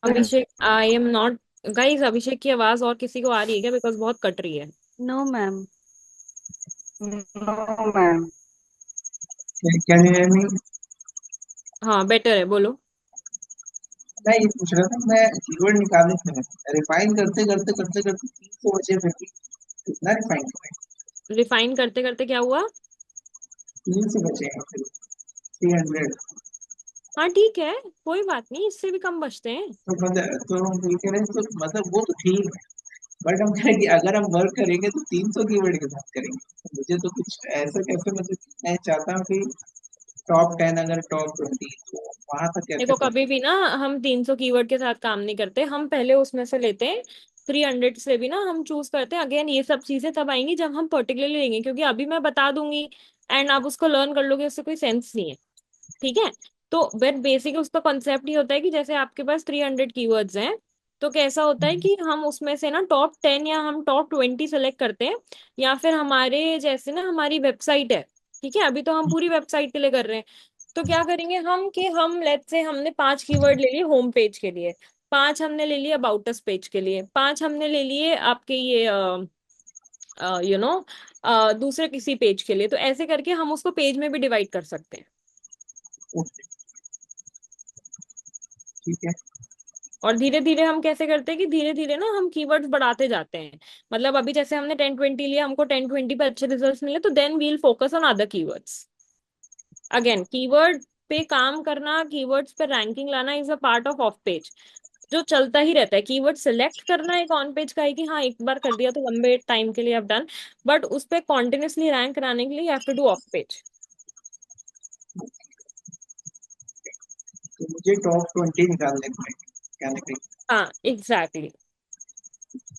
Abhishek, I am not. Guys, Abhishek की आवाज और किसी को आ रही है क्या? बिकॉज बहुत कट रही है। No ma'am. No ma'am. Can you hear me? हाँ, बेटर है, बोलो। मैं ये पूछ रहा था, मैं कीवर्ड निकालने थे, रिफाइन करते करते करते करते 300 बचे, फिर भी कितना रिफाइन करें? रिफाइन करते करते क्या हुआ? 300 बचे हैं फिर 300। हाँ ठीक है, कोई बात नहीं, इससे भी कम बचते हैं। तो हम ये कह रहे हैं, तो मतलब वो तो ठीक है, बट हम कहें कि अगर हम वर्क करेंगे तो 300 कीवर्ड के साथ करेंगे। तो मुझे तो कुछ ऐसा कैसे, मतलब मैं चाहता हूँ कि टॉप 10, अगर टॉप 20, तो वहां तक कैसे देखो, पहुंचे। कभी भी ना हम 300 कीवर्ड के साथ काम नहीं करते। हम पहले उसमें से लेते हैं 300 से भी ना हम चूज करते हैं। अगेन, ये सब चीजें तब आएंगी जब हम पर्टिकुलरली लेंगे, क्योंकि अभी मैं बता दूंगी एंड आप उसको लर्न कर लोगे, उससे कोई सेंस नहीं है। ठीक है। तो वेट बेसिक उसका कॉन्सेप्ट ये होता है कि जैसे आपके पास 300 कीवर्ड्स हैं, तो कैसा होता है कि हम उसमें से ना टॉप 10 या हम टॉप 20 सेलेक्ट करते हैं। या फिर हमारे जैसे ना हमारी वेबसाइट है। ठीक है, अभी तो हम पूरी वेबसाइट के लिए कर रहे हैं। तो क्या करेंगे हम कि हम लेट्स से हमने 5 कीवर्ड ले लिए होम पेज के लिए। 5 हमने ले लिए अबाउट अस पेज के लिए। 5 हमने ले लिए आपके ये यू नो दूसरे किसी पेज के लिए। तो ऐसे करके हम उसको पेज में भी डिवाइड कर सकते हैं। ओके, ठीक है। और धीरे धीरे हम कैसे करते हैं कि धीरे धीरे ना हम कीवर्ड्स बढ़ाते जाते हैं। मतलब अभी जैसे हमने 10-20 लिया, हमको 10-20 पे अच्छे रिजल्ट्स मिले, तो then we'll focus on other keywords. Again, keyword पे काम करना, कीवर्ड्स पे रैंकिंग लाना is a part of off page. जो चलता ही रहता है। कीवर्ड सिलेक्ट करना एक ऑन पेज का है कि हाँ, एक बार कर दिया तो लंबे टाइम के लिए आप डन। बट उस पे कॉन्टिन्यूसली रैंक कराने के लिए you have to do off page. तो मुझे टॉप 20 निकालने पड़ेंगे, क्या निकले? हाँ एग्जैक्टली।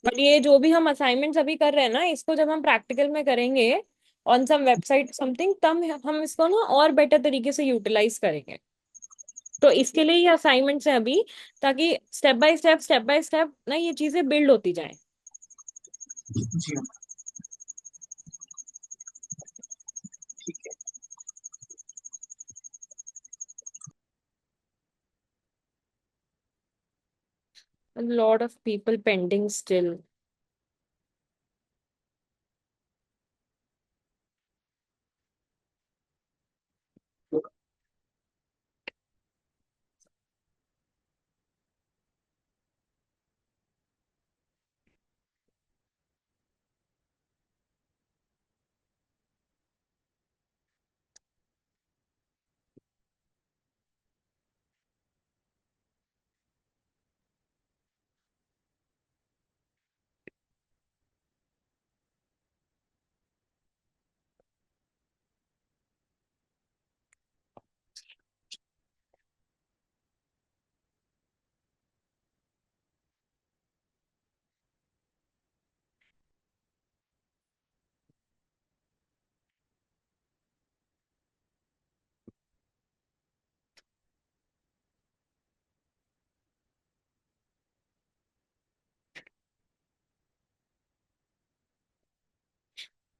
बट ये जो भी हम असाइनमेंट्स अभी कर रहे हैं ना, इसको जब हम प्रैक्टिकल में करेंगे ऑन सम वेबसाइट समथिंग, तब हम इसको ना और बेटर तरीके से यूटिलाइज करेंगे। तो इसके लिए ये असाइनमेंट्स हैं अभी, ताकि स्टेप बाय स्टेप ना ये चीजें बिल्ड होती जाएं। जी हाँ, ठीक है। A lot of people pending still.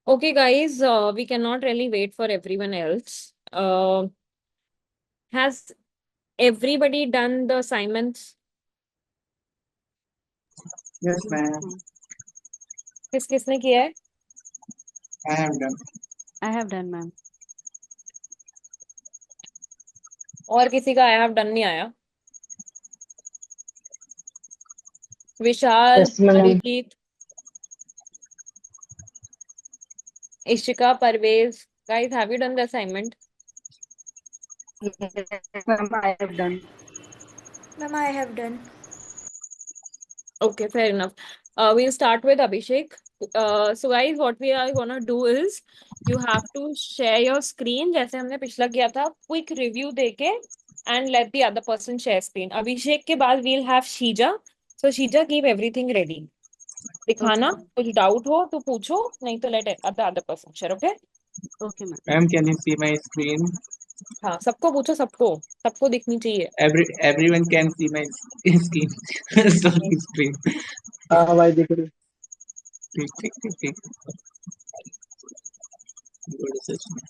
Okay, guys, we cannot really wait for everyone else. Has everybody done the assignments? Yes ma'am. किस किसने किया है? I have done. I have done ma'am. और किसी का आई हैव डन नहीं आया? Vishal, yes ma'am. Arijit, Ishika, Parvez, guys, have you done the assignment? Ma'am I have done. Ma'am, I have done. Okay, fair enough. We'll start with Abhishek. So guys, what we are gonna do is you have to share your screen जैसे हमने पिछला किया था, quick review देके and let the other person share screen. अभिषेक के बाद we'll have Sheeza. So Sheeza, keep everything ready. Okay दिखाना, ma'am. कुछ डाउट हो तो पूछो, नहीं तो let the other person share, okay? Okay ma'am. Ma'am can you see my screen? हाँ, सबको पूछो, सबको सबको दिखनी चाहिए। Everyone can see my screen, sorry screen. हाँ भाई दिख रही। ठीक ठीक ठीक ठीक। Good session.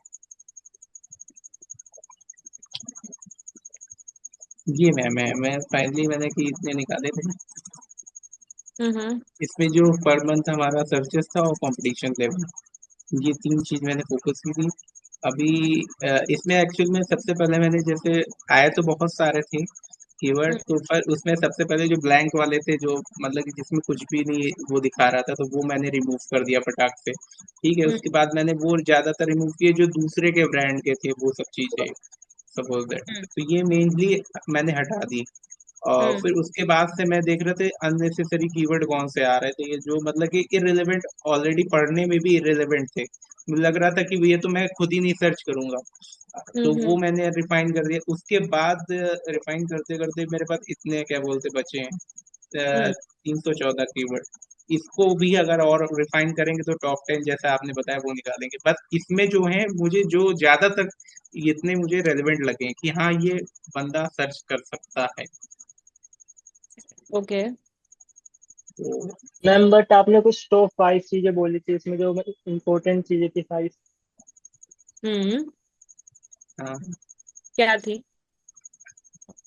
ये मैं फाइनली मैंने कि इतने निकाले थे। हम्म। इसमें जो पर मंथ हमारा सर्चेस था और कंपटीशन लेवल, ये तीन चीज मैंने फोकस की थी। अभी इसमें एक्चुअल में सबसे पहले मैंने जैसे आए तो बहुत सारे थे कीवर्ड, तो पर उसमें सबसे पहले जो ब्लैंक वाले थे, जो मतलब कि जिसमें कुछ भी नहीं वो दिखा रहा था, तो वो मैंने रिमूव कर दिया फटाक से। ठीक है, हम्म। उसके बाद मैंने वो ज्यादातर रिमूव किए जो दूसरे के ब्रांड के थे, वो सब चीजें सपोज दैट, हम्म। तो ये मेनली मैंने हटा दी। और हम्म। फिर उसके बाद से मैं देख रहे थे अननेसेसरी कीवर्ड कौन से आ रहे थे, ये जो मतलब कि इररिलेवेंट, ऑलरेडी पढ़ने में भी इररिलेवेंट थे। मुझे लग रहा था कि ये तो मैं खुद ही नहीं सर्च करूंगा, तो हम्म। वो मैंने रिफाइन कर दिया। उसके बाद रिफाइन करते करते मेरे पास इतने क्या बोलते बचे हैं, हम्म। 314 कीवर्ड। इसको भी अगर और रिफाइन करेंगे तो टॉप 10 जैसा आपने बताया वो निकालेंगे। बस इसमें जो है मुझे जो ज्यादातर इतने मुझे रेलेवेंट लगे कि हाँ ये बंदा सर्च कर सकता है। ओके। तो मैम बट आपने कुछ टॉप 5 चीजें बोली थी इसमें, जो इम्पोर्टेंट चीजें थी 5। हम्म। हाँ, क्या थी?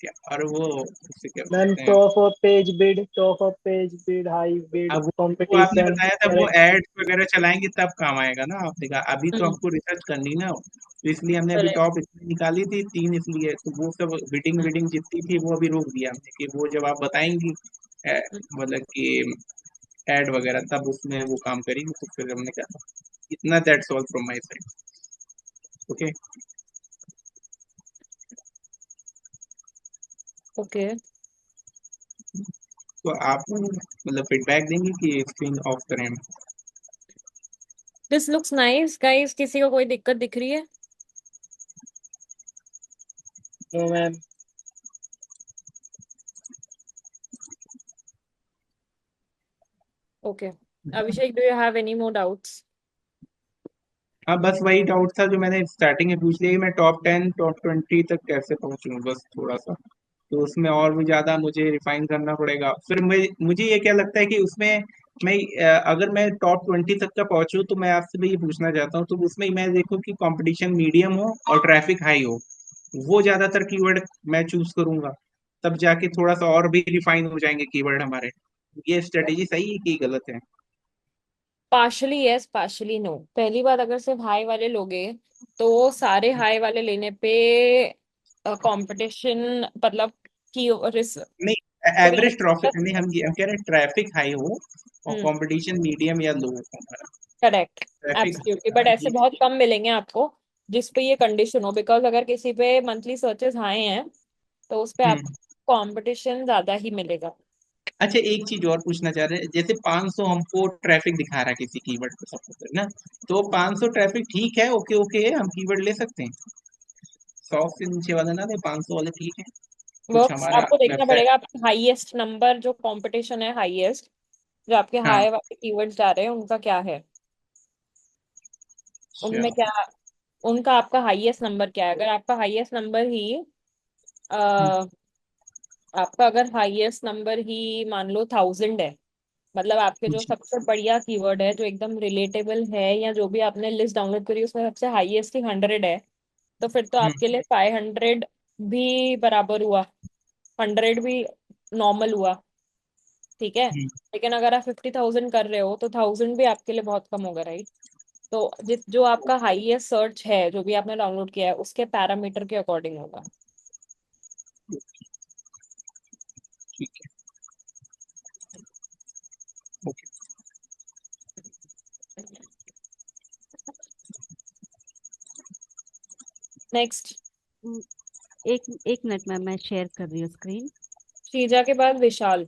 क्या और वो उसे क्या मैम बोलते हैं। Top of page bid, top of page bid, high bid, अब वो आपने कंपटीशन, बताया था वो करेक्ट। एड्स वगैरह चलाएंगे तब काम आएगा ना, आपने कहा अभी तो हम्म। हमको रिसर्च करनी ना, तो इसलिए हमने अभी करेक्ट। टॉप इसलिए निकाली थी तीन, इसलिए तो वो सब बिडिंग विडिंग जितनी थी वो अभी रोक दिया हमने कि वो जब आप बताएंगी मतलब कि एड वगैरह, तब उसमें वो काम करेंगे। तो फिर हमने कहा इतना, that's all from my side. Okay. Okay. तो आप मतलब फीडबैक देंगे कि स्क्रीन ऑफ करें हम? दिस लुक्स नाइस गाइस, किसी को कोई दिक्कत दिख रही है? No ma'am. Okay. Abhishek, do you have any more doubts? हाँ, बस वही डाउट था जो मैंने स्टार्टिंग में पूछ लिया कि मैं टॉप 10 टॉप 20 तक कैसे पहुंचूं, बस थोड़ा सा। तो उसमें और भी ज्यादा मुझे रिफाइन करना पड़ेगा। फिर मुझे ये क्या लगता है कि उसमें मैं अगर मैं टॉप 20 तक का पहुंचूं, तो मैं आपसे भी ये पूछना चाहता हूँ, तो उसमें मैं देखूं कि कंपटीशन मीडियम हो और ट्रैफिक हाई हो, वो ज्यादातर कीवर्ड मैं चूज करूंगा। तब जाके थोड़ा सा और भी रिफाइन हो जाएंगे कीवर्ड हमारे। ये स्ट्रेटेजी सही है कि गलत है? Partially yes, partially no. पहली बात, अगर सिर्फ हाई वाले लोगे तो सारे हाई वाले लेने पे कंपटीशन, मतलब की नहीं, एवरेज ट्रैफिक नहीं, हम कह रहे हैं ट्रैफिक हाई हो और हम्म। कंपटीशन मीडियम या लो हो हमारा। करेक्ट। ट्रैफिक, एब्सोल्युटली, बट ऐसे ये बहुत कम मिलेंगे आपको जिस पे ये कंडीशन हो, बिकॉज अगर किसी पे मंथली सर्चेस हाई हैं तो उस पे हम्म। आपको कंपटीशन ज्यादा ही मिलेगा। अच्छा, एक चीज और पूछना चाह रहे हैं, जैसे 500 हमको ट्रैफिक दिखा रहा है किसी कीवर्ड पे सपोज ना, तो 500 ट्रैफिक ठीक है, ओके ओके है, हम कीवर्ड ले सकते हैं। 100 से नीचे वाले ना, 500 वाले ठीक है, कुछ वर्क्स हमारा आपको देखना वेबसाइट। पड़ेगा, आपका हाईएस्ट नंबर जो कंपटीशन है, हाईएस्ट जो आपके हाँ। हाई वाले कीवर्ड्स जा रहे हैं उनका क्या है, अच्छा। उनमें क्या, उनका आपका हाईएस्ट नंबर क्या है। अगर आपका हाईएस्ट नंबर ही हम्म। आ, आपका अगर हाईएस्ट नंबर ही मान लो 1000 है, मतलब आपके जो जी। सबसे बढ़िया कीवर्ड है जो एकदम रिलेटेबल है, या जो भी आपने लिस्ट डाउनलोड करी उसमें सबसे हाईएस्ट ही 100 है, तो फिर तो हम्म। आपके लिए 500 भी बराबर हुआ, 100 भी नॉर्मल हुआ। ठीक है। हम्म। लेकिन अगर आप 50,000 कर रहे हो तो 1000 भी आपके लिए बहुत कम होगा, राइट? तो जिस जो आपका हाईएस्ट सर्च है जो भी आपने डाउनलोड किया है उसके पैरामीटर के अकॉर्डिंग होगा। ठीक है। ओके। नेक्स्ट। हम्म, एक एक मिनट मैम, मैं शेयर कर रही हूँ स्क्रीन। श्रीजा के बाद विशाल।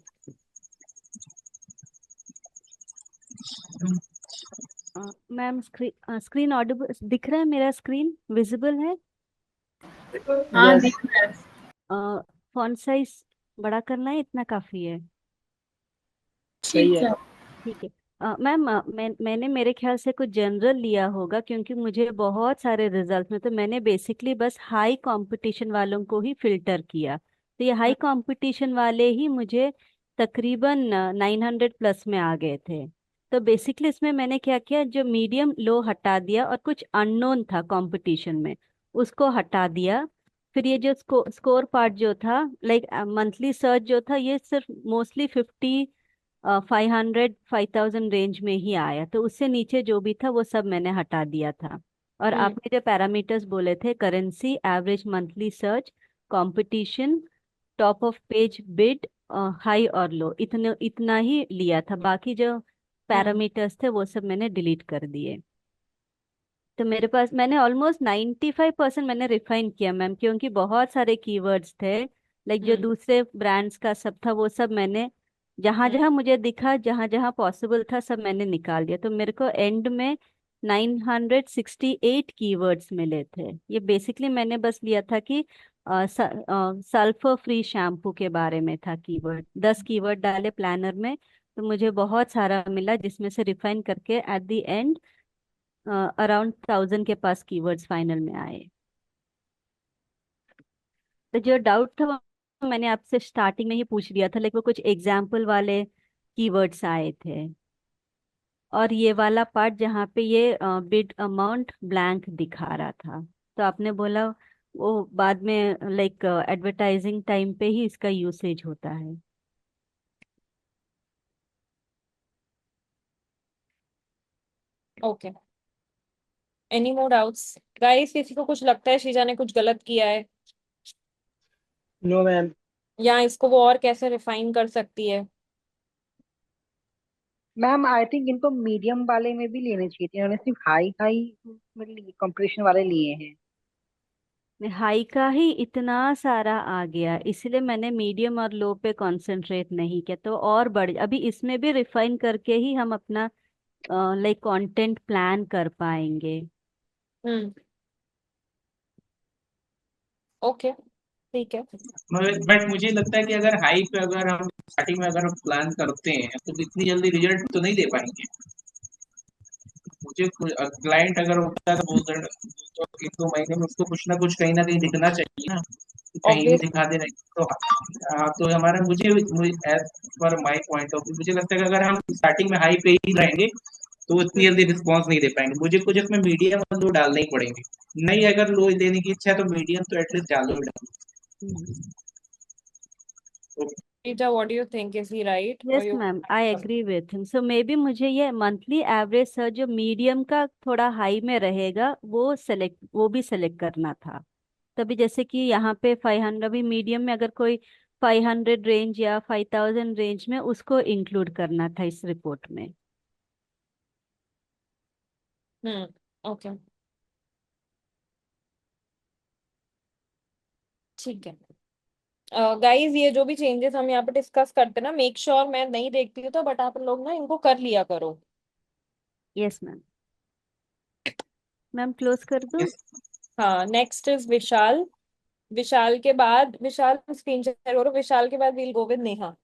मैम स्क्रीन ऑडिबल दिख रहा है? मेरा स्क्रीन विजिबल है? हाँ, यस। दिख रहा है। फॉन्ट साइज बड़ा करना है, इतना काफी है? सही ठीक है। है। ठीक है। मैम मैंने मेरे ख्याल से कुछ जनरल लिया होगा, क्योंकि मुझे बहुत सारे रिजल्ट में तो मैंने बेसिकली बस हाई कंपटीशन वालों को ही फिल्टर किया, तो ये हाई कंपटीशन वाले ही मुझे तकरीबन 900 प्लस में आ गए थे। तो बेसिकली इसमें मैंने क्या किया, जो मीडियम लो हटा दिया और कुछ अननोन था कंपटीशन में उसको हटा दिया। फिर ये जो स्कोर पार्ट जो था, लाइक मंथली सर्च जो था, ये सिर्फ मोस्टली 500 5,000 रेंज में ही आया, तो उससे नीचे जो भी था वो सब मैंने हटा दिया था। और हम्म। आपने जो पैरामीटर्स बोले थे, currency, average monthly search, competition, top of page bid, high और लो, इतने इतना ही लिया था। बाकी जो हम्म। पैरामीटर्स थे वो सब मैंने डिलीट कर दिए। तो मेरे पास मैंने ऑलमोस्ट 95% मैंने रिफाइन किया मैम, क्योंकि बहुत सारे कीवर्ड्स थे, लाइक जो हम्म। दूसरे ब्रांड्स का सब था वो सब मैंने जहां हम्म। जहां मुझे दिखा, जहां जहां पॉसिबल था, सब मैंने निकाल दिया। तो मेरे को एंड में 968 कीवर्ड्स मिले थे। ये बेसिकली मैंने बस लिया था कि सल्फर फ्री शैम्पू के बारे में था कीवर्ड, 10 कीवर्ड डाले प्लानर में, तो मुझे बहुत सारा मिला, जिसमें से रिफाइन करके एट द एंड अराउंड 1,000 के पास कीवर्ड्स फाइनल में आए। तो जो डाउट था वो मैंने आपसे स्टार्टिंग में ही पूछ लिया था, लेकिन वो कुछ एग्जाम्पल वाले कीवर्ड्स आए थे। और ये वाला पार्ट जहाँ पे ये बिड अमाउंट ब्लैंक दिखा रहा था, तो आपने बोला वो बाद में लाइक एडवर्टाइजिंग टाइम पे ही इसका यूसेज होता है। Okay. Any more doubts guys? किसी को कुछ लगता है शीजा ने कुछ गलत किया है, नो मैम। या इसको वो और कैसे रिफाइन कर सकती है? मैम आई थिंक इनको मीडियम वाले में भी लेने चाहिए थे, इन्होंने सिर्फ हाई हाई में कंपटीशन वाले लिए हैं। हाई का ही इतना सारा आ गया, इसलिए मैंने मीडियम और लो पे कंसंट्रेट नहीं किया, तो और बढ़ अभी इसमें भी रिफाइन करके ही हम अपना लाइक कंटेंट प्लान कर पाएंगे। हम्म। ओके, ठीक है। बट मुझे लगता है कि अगर हाई पे अगर हम स्टार्टिंग में अगर हम प्लान करते हैं तो इतनी जल्दी रिजल्ट तो नहीं दे पाएंगे। मुझे क्लाइंट अगर होता है तो तो 1-2 महीने में उसको कुछ ना कहीं दिखना चाहिए ना, कि कहीं भी ऑब्वियस। दिखा दे रहे हैं। तो हाँ, तो हमारा मुझे as per my point of view मुझे लगता है कि अगर हम स्टार्टिंग में हाई पे ही रहेंगे तो वो इतनी जल्दी रिस्पॉन्स नहीं दे पाएंगे। मुझे कुछ इसमें मीडियम और लो डालने ही पड़ेंगे। नहीं, अगर लो देने की इच्छा है तो मीडियम तो एटलीस्ट डालो ही डालो। Sheeja, what do you think? Is he right और yes you? Ma'am, I agree with him. So may be मुझे ये मंथली एवरेज सर्च जो मीडियम का थोड़ा हाई में रहेगा वो भी सेलेक्ट करना था। तभी जैसे कि यहाँ पे 500, अभी मीडियम में अगर कोई 500 रेंज या 5,000 रेंज में, उसको इंक्लूड करना था इस रिपोर्ट में। हम्म। ओके, ठीक है। गाइस, ये जो भी चेंजेस हम यहाँ पे डिस्कस करते हैं ना, मेक श्योर मैं नहीं देखती हूँ तो, बट आप लोग ना इनको कर लिया करो। Yes ma'am. मैम क्लोज कर दूं? हाँ, नेक्स्ट इज विशाल। विशाल के बाद, विशाल स्क्रीन शेयर करो, विशाल के बाद वील गो विद नेहा।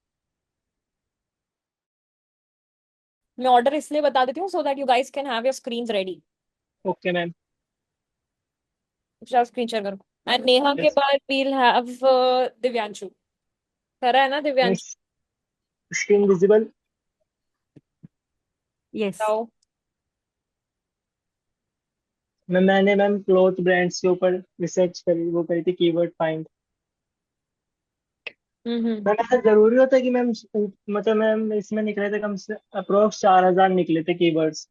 मैं ऑर्डर इसलिए बता देती हूँ so that you guys can have your screen ready. Okay ma'am. Vishal screen share करो। एंड नेहा के यस। बाद वील हैव दिव्यांशु। करा है ना दिव्यांशु? Screen visible. यस। बताओ। मैंने मैम क्लोथ ब्रांड्स के ऊपर रिसर्च करी, वो करी थी कीवर्ड फाइंड। हम्म। मैम ऐसा जरूरी होता है कि मैम मतलब मैम इसमें निकले थे कम से अप्रोक्स 4,000 निकले थे कीवर्ड्स,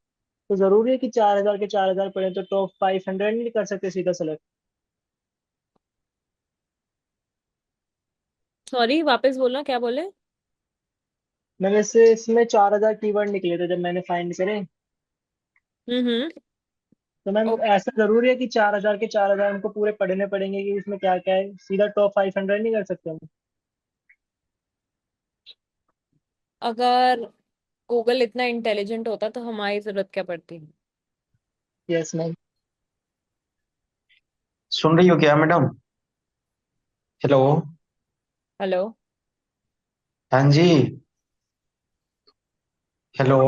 तो जरूरी है कि 4,000 के 4,000 पढ़े तो टॉप 500 नहीं कर सकते सीधा सेलेक्ट? सॉरी, वापस बोलना, क्या बोले? मैं वैसे इसमें 4,000 कीवर्ड निकले थे जब मैंने फाइंड करे, हम्म। तो मैम ओके। ऐसा जरूरी है कि 4,000 के 4,000 हमको पूरे पढ़ने पड़ेंगे कि इसमें क्या क्या है, सीधा टॉप 500 नहीं कर सकते हम? अगर गूगल इतना इंटेलिजेंट होता तो हमारी जरूरत क्या पड़ती? Yes ma'am. सुन रही हो क्या मैडम? हेलो। हेलो। हाँ जी। हेलो।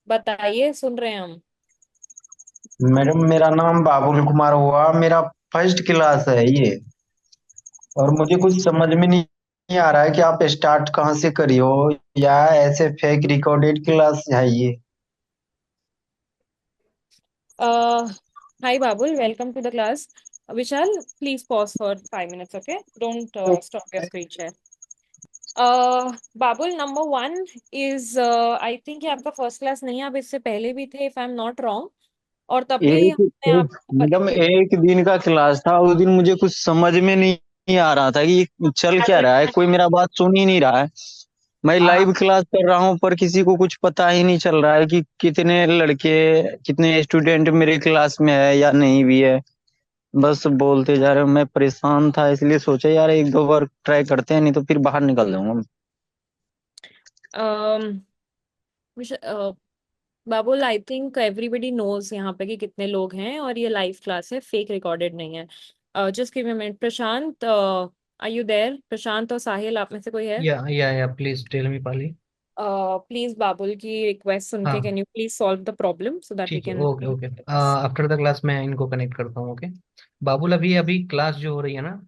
बताइए, सुन रहे हैं हम। मैडम मेरा नाम बाबुल कुमार हुआ, मेरा फर्स्ट क्लास है ये। और मुझे कुछ समझ में नहीं आ रहा है कि आप स्टार्ट कहाँ से करी हो, या ऐसे फेक रिकॉर्डेड क्लास है ये। Hi Babul, welcome to the class. Vishal, please pause for 5 minutes, okay? Don't तो stop your screen share. Babul, number one is, I think ये आपका फर्स्ट क्लास नहीं है, आप इससे पहले भी थे if I am not wrong, और तब भी हमने आपको मैडम एक दिन का क्लास था, उस दिन मुझे कुछ समझ में नहीं आ रहा था कि ये चल क्या रहा है, कोई मेरा बात सुन ही नहीं रहा है। मैं हाँ लाइव क्लास कर रहा हूँ पर किसी को कुछ पता ही नहीं चल रहा है कि कितने लड़के कितने स्टूडेंट मेरे क्लास में है या नहीं भी है। बस बोलते जा रहे हो, मैं परेशान था इसलिए सोचा यार एक दो बार ट्राई करते हैं, नहीं तो फिर बाहर निकल जाऊंगा। Babul, I think everybody knows यहाँ पे कि कितने लोग हैं, और ये लाइव क्लास है, फेक रिकॉर्डेड नहीं है। Just give me a minute. Prashant, are you there? Prashant और साहिल, आप में से कोई है? Yeah, please tell me, Pali. Please Babul की रिक्वेस्ट सुन के, हाँ, can you please solve the problem so that we ठीक है, can. Okay okay. After the class मैं इनको कनेक्ट करता हूँ, ओके। बाबुल, अभी अभी क्लास जो हो रही है ना,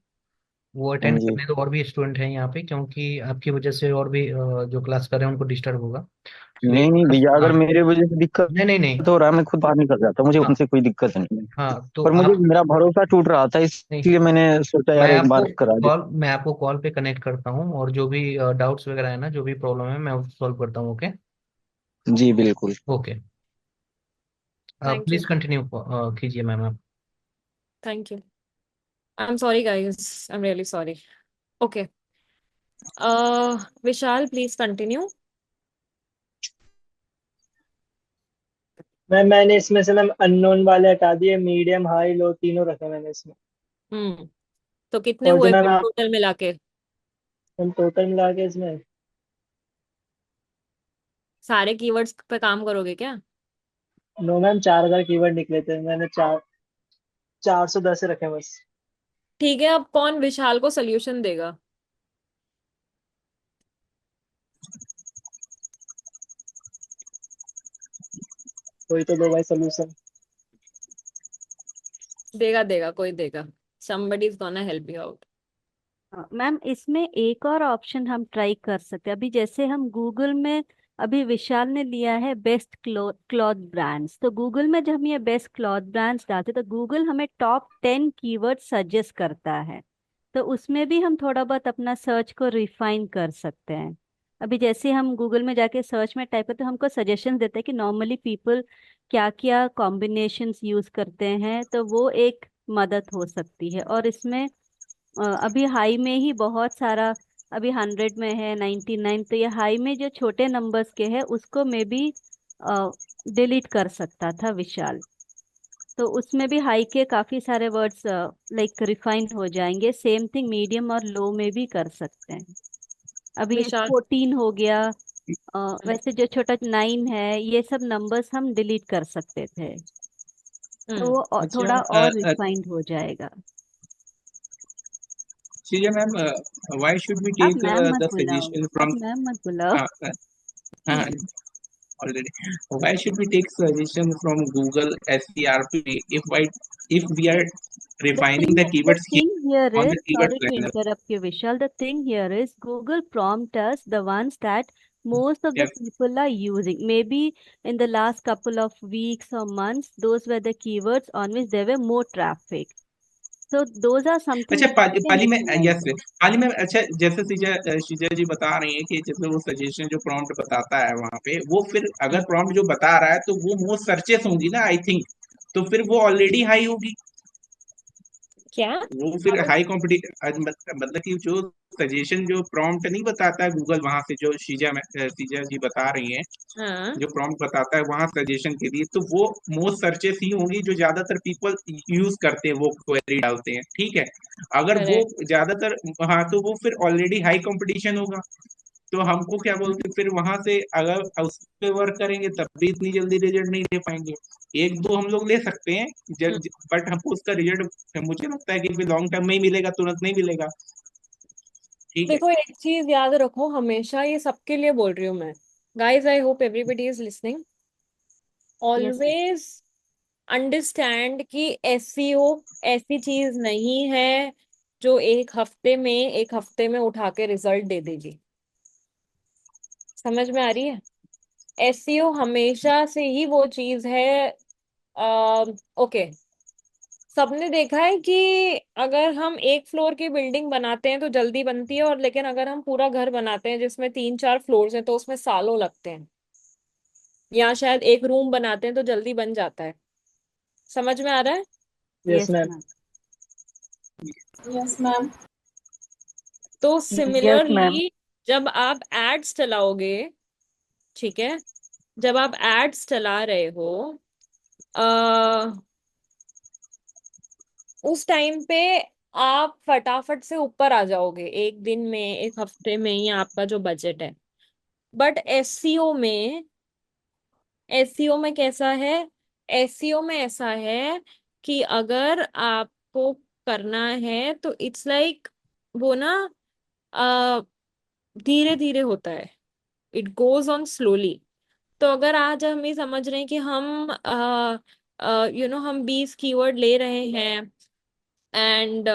वो हाँ अटेंड जी। करने तो और भी स्टूडेंट हैं यहाँ पे, क्योंकि आपकी वजह से और भी जो क्लास कर रहे हैं उनको डिस्टर्ब होगा, इसलिए नहीं नहीं भैया, हाँ। अगर मेरे वजह से दिक्कत नहीं नहीं नहीं। हो रहा है मैं खुद बाहर निकल जाता, मुझे हाँ उनसे कोई दिक्कत नहीं है। हाँ, तो पर मुझे आप मेरा भरोसा टूट रहा था, नहीं, इसलिए मैंने सोचा यार एक बार करा दे। मैं आपको कॉल पे कनेक्ट करता हूँ, और जो भी डाउट्स वगैरह है ना, जो भी प्रॉब्लम है, मैं उसको सॉल्व करता हूँ, ओके। जी बिल्कुल। Okay, thank you. Please continue कीजिए मैम आप। Thank you. I am sorry guys, I am really sorry. Okay, Vishal please continue. मैंने इसमें से मैम अननोन वाले हटा दिए, मीडियम हाई लो तीनों रखे मैंने इसमें। तो कितने और जो हुए मैम फिर आप टोटल मिला के? टोटल मिला के इसमें सारे कीवर्ड्स पे काम करोगे क्या? नो मैम 4,000 कीवर्ड निकले थे, मैंने 410 रखे बस। ठीक है, अब कौन विशाल को सोल्यूशन देगा? कोई तो दो भाई सोल्यूशन। देगा देगा, कोई देगा। somebody is gonna help you out। Ma'am इसमें एक और ऑप्शन हम ट्राई कर सकते हैं। अभी जैसे हम गूगल में, अभी विशाल ने लिया है बेस्ट क्लॉथ ब्रांड्स, तो गूगल में जब हम ये बेस्ट क्लॉथ ब्रांड्स डालते हैं तो गूगल हमें टॉप 10 कीवर्ड सजेस्ट करता है। तो उसमें भी हम थोड़ा बहुत अपना सर्च को रिफाइन कर सकते हैं। अभी जैसे हम गूगल में जाके सर्च में टाइप करते हैं तो हमको सजेशन देते हैं कि नॉर्मली पीपल क्या क्या कॉम्बिनेशंस यूज करते हैं, तो वो एक मदद हो सकती है। और इसमें अभी हाई में ही बहुत सारा, अभी 100 में है, 99, तो ये हाई में जो छोटे नंबर्स के है उसको में भी डिलीट कर सकता था विशाल। तो उसमें भी हाई के काफी सारे वर्ड्स लाइक रिफाइन हो जाएंगे। सेम थिंग मीडियम और लो में भी कर सकते हैं। अभी ये विशाल। 14 हो गया। वैसे जो छोटा 9 है, ये सब नंबर्स हम डिलीट कर सकते थे, तो हम्म। वो अच्छा थोड़ा और रिफाइंड हो जाएगा। ठीक है मैम, व्हाई शुड वी अब टेक मैम मत द बुलाओ, सजेशन अब फ्रॉम मैम मत बुलाओ। already, why should we take suggestion from Google SERP if we are refining the The keywords here thing here on is, the keyword sorry to planner? interrupt you, Vishal. The thing here is Google prompt us the ones that most of the Yes. people are using. Maybe in the last couple of weeks or months, those were the keywords on which there were more traffic. So those are something अच्छा that we can पाली में, utilize yes it. पाली में, अच्छा जैसे श्रीजा जी बता रही हैं कि जैसे वो सजेशन जो प्रॉम्प्ट बताता है वहां पे, वो फिर अगर प्रॉम्प्ट जो बता रहा है तो वो मोस्ट सर्चेस होंगी ना आई थिंक, तो फिर वो ऑलरेडी हाई होगी। क्या? वो फिर हाई कॉम्पिटिशन, मतलब कि जो सजेशन जो प्रॉम्प्ट नहीं बताता है गूगल, वहां से जो शीजा जी बता रही हैं, हाँ, जो प्रॉम्प्ट बताता है वहां सजेशन के लिए, तो वो मोस्ट सर्चेस ही होंगी जो ज्यादातर पीपल यूज करते हैं, वो क्वेरी डालते हैं, ठीक है। अगर वो करेक्ट। ज्यादातर, हाँ, तो वो फिर ऑलरेडी हाई कंपटीशन होगा। तो हमको क्या बोलते हैं, फिर वहां से अगर उस पे वर्क करेंगे तब भी इतनी जल्दी रिजल्ट नहीं ले पाएंगे। एक दो हम लोग ले सकते हैं, बट हमको उसका रिजल्ट मुझे लगता है कि फिर लॉन्ग टर्म में ही मिलेगा, तुरंत नहीं मिलेगा। ठीक है। देखो, एक चीज याद रखो, हमेशा ये सबके लिए बोल रही हूँ मैं। Guys, I hope everybody is listening. Yes. Always understand कि एसईओ ऐसी चीज नहीं है जो एक हफ्ते में उठा के रिजल्ट दे देगी। समझ में आ रही है? एसईओ हमेशा से ही वो चीज है। ओके, सबने देखा है कि अगर हम एक फ्लोर की बिल्डिंग बनाते हैं तो जल्दी बनती है, और लेकिन अगर हम पूरा घर बनाते हैं जिसमें 3-4 फ्लोर्स हैं तो उसमें सालों लगते हैं। या शायद एक रूम बनाते हैं तो जल्दी बन जाता है। समझ में आ रहा है? Yes yes ma'am. Ma'am. Yes ma'am. तो यस मैम। सिमिलरली जब आप एड्स चलाओगे, ठीक है, जब आप एड्स चला रहे हो, उस टाइम पे आप फटाफट से ऊपर आ जाओगे, एक दिन में, एक हफ्ते में ही आपका जो बजट है। बट एससीओ में, एससीओ में कैसा है? एससीओ में ऐसा है कि अगर आपको करना है तो इट्स लाइक, वो ना, धीरे धीरे होता है, इट गोज ऑन स्लोली। तो अगर आज हम ये समझ रहे हैं कि हम हम 20 कीवर्ड ले रहे हैं, एंड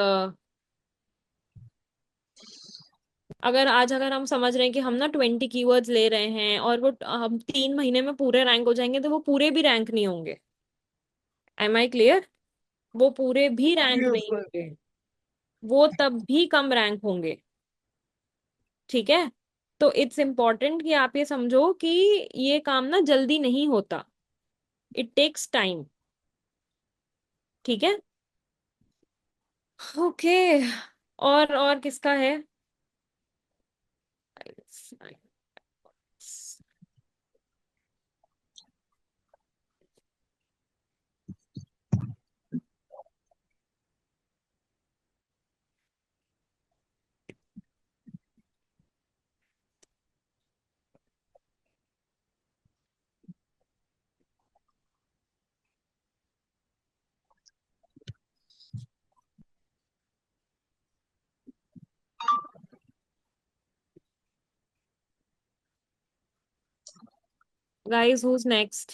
अगर हम समझ रहे हैं कि हम ना 20 कीवर्ड्स ले रहे हैं, और वो हम 3 महीने में पूरे रैंक हो जाएंगे, तो वो पूरे भी रैंक नहीं होंगे। Am I clear? वो पूरे भी रैंक यस नहीं सर। होंगे, वो तब भी कम रैंक होंगे। ठीक है? तो इट्स इम्पोर्टेंट कि आप ये समझो कि ये काम ना जल्दी नहीं होता, इट टेक्स टाइम। ठीक है? ओके। और किसका है? Guys, whose next?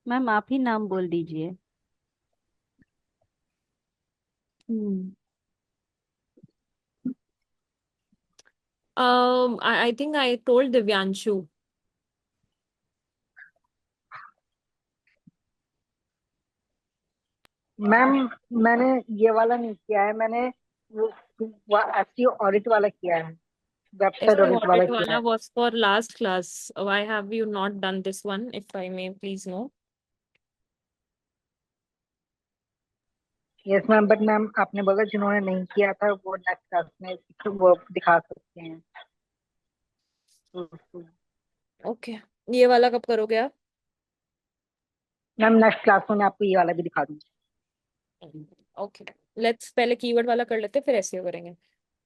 मैम आप ही नाम बोल दीजिए। Hmm. I think I told Divyanshu. Ma'am मैंने ये वाला नहीं किया है, मैंने वो एसईओ ऑडिट वाला किया है, वेबसाइट SC ऑडिट वाला audit किया wala है। was for last class. Why have you not done this one, if I may please know? Yes ma'am, but ma'am आपने बोला जिन्होंने नहीं किया था वो नेक्स्ट क्लास में वो दिखा सकते हैं। ओके। ये वाला कब करोगे आप? मैम नेक्स्ट क्लास में मैं आपको ये वाला भी दिखा दूंगी। ओके, लेट्स पहले कीवर्ड वाला कर लेते हैं, फिर एसईओ करेंगे।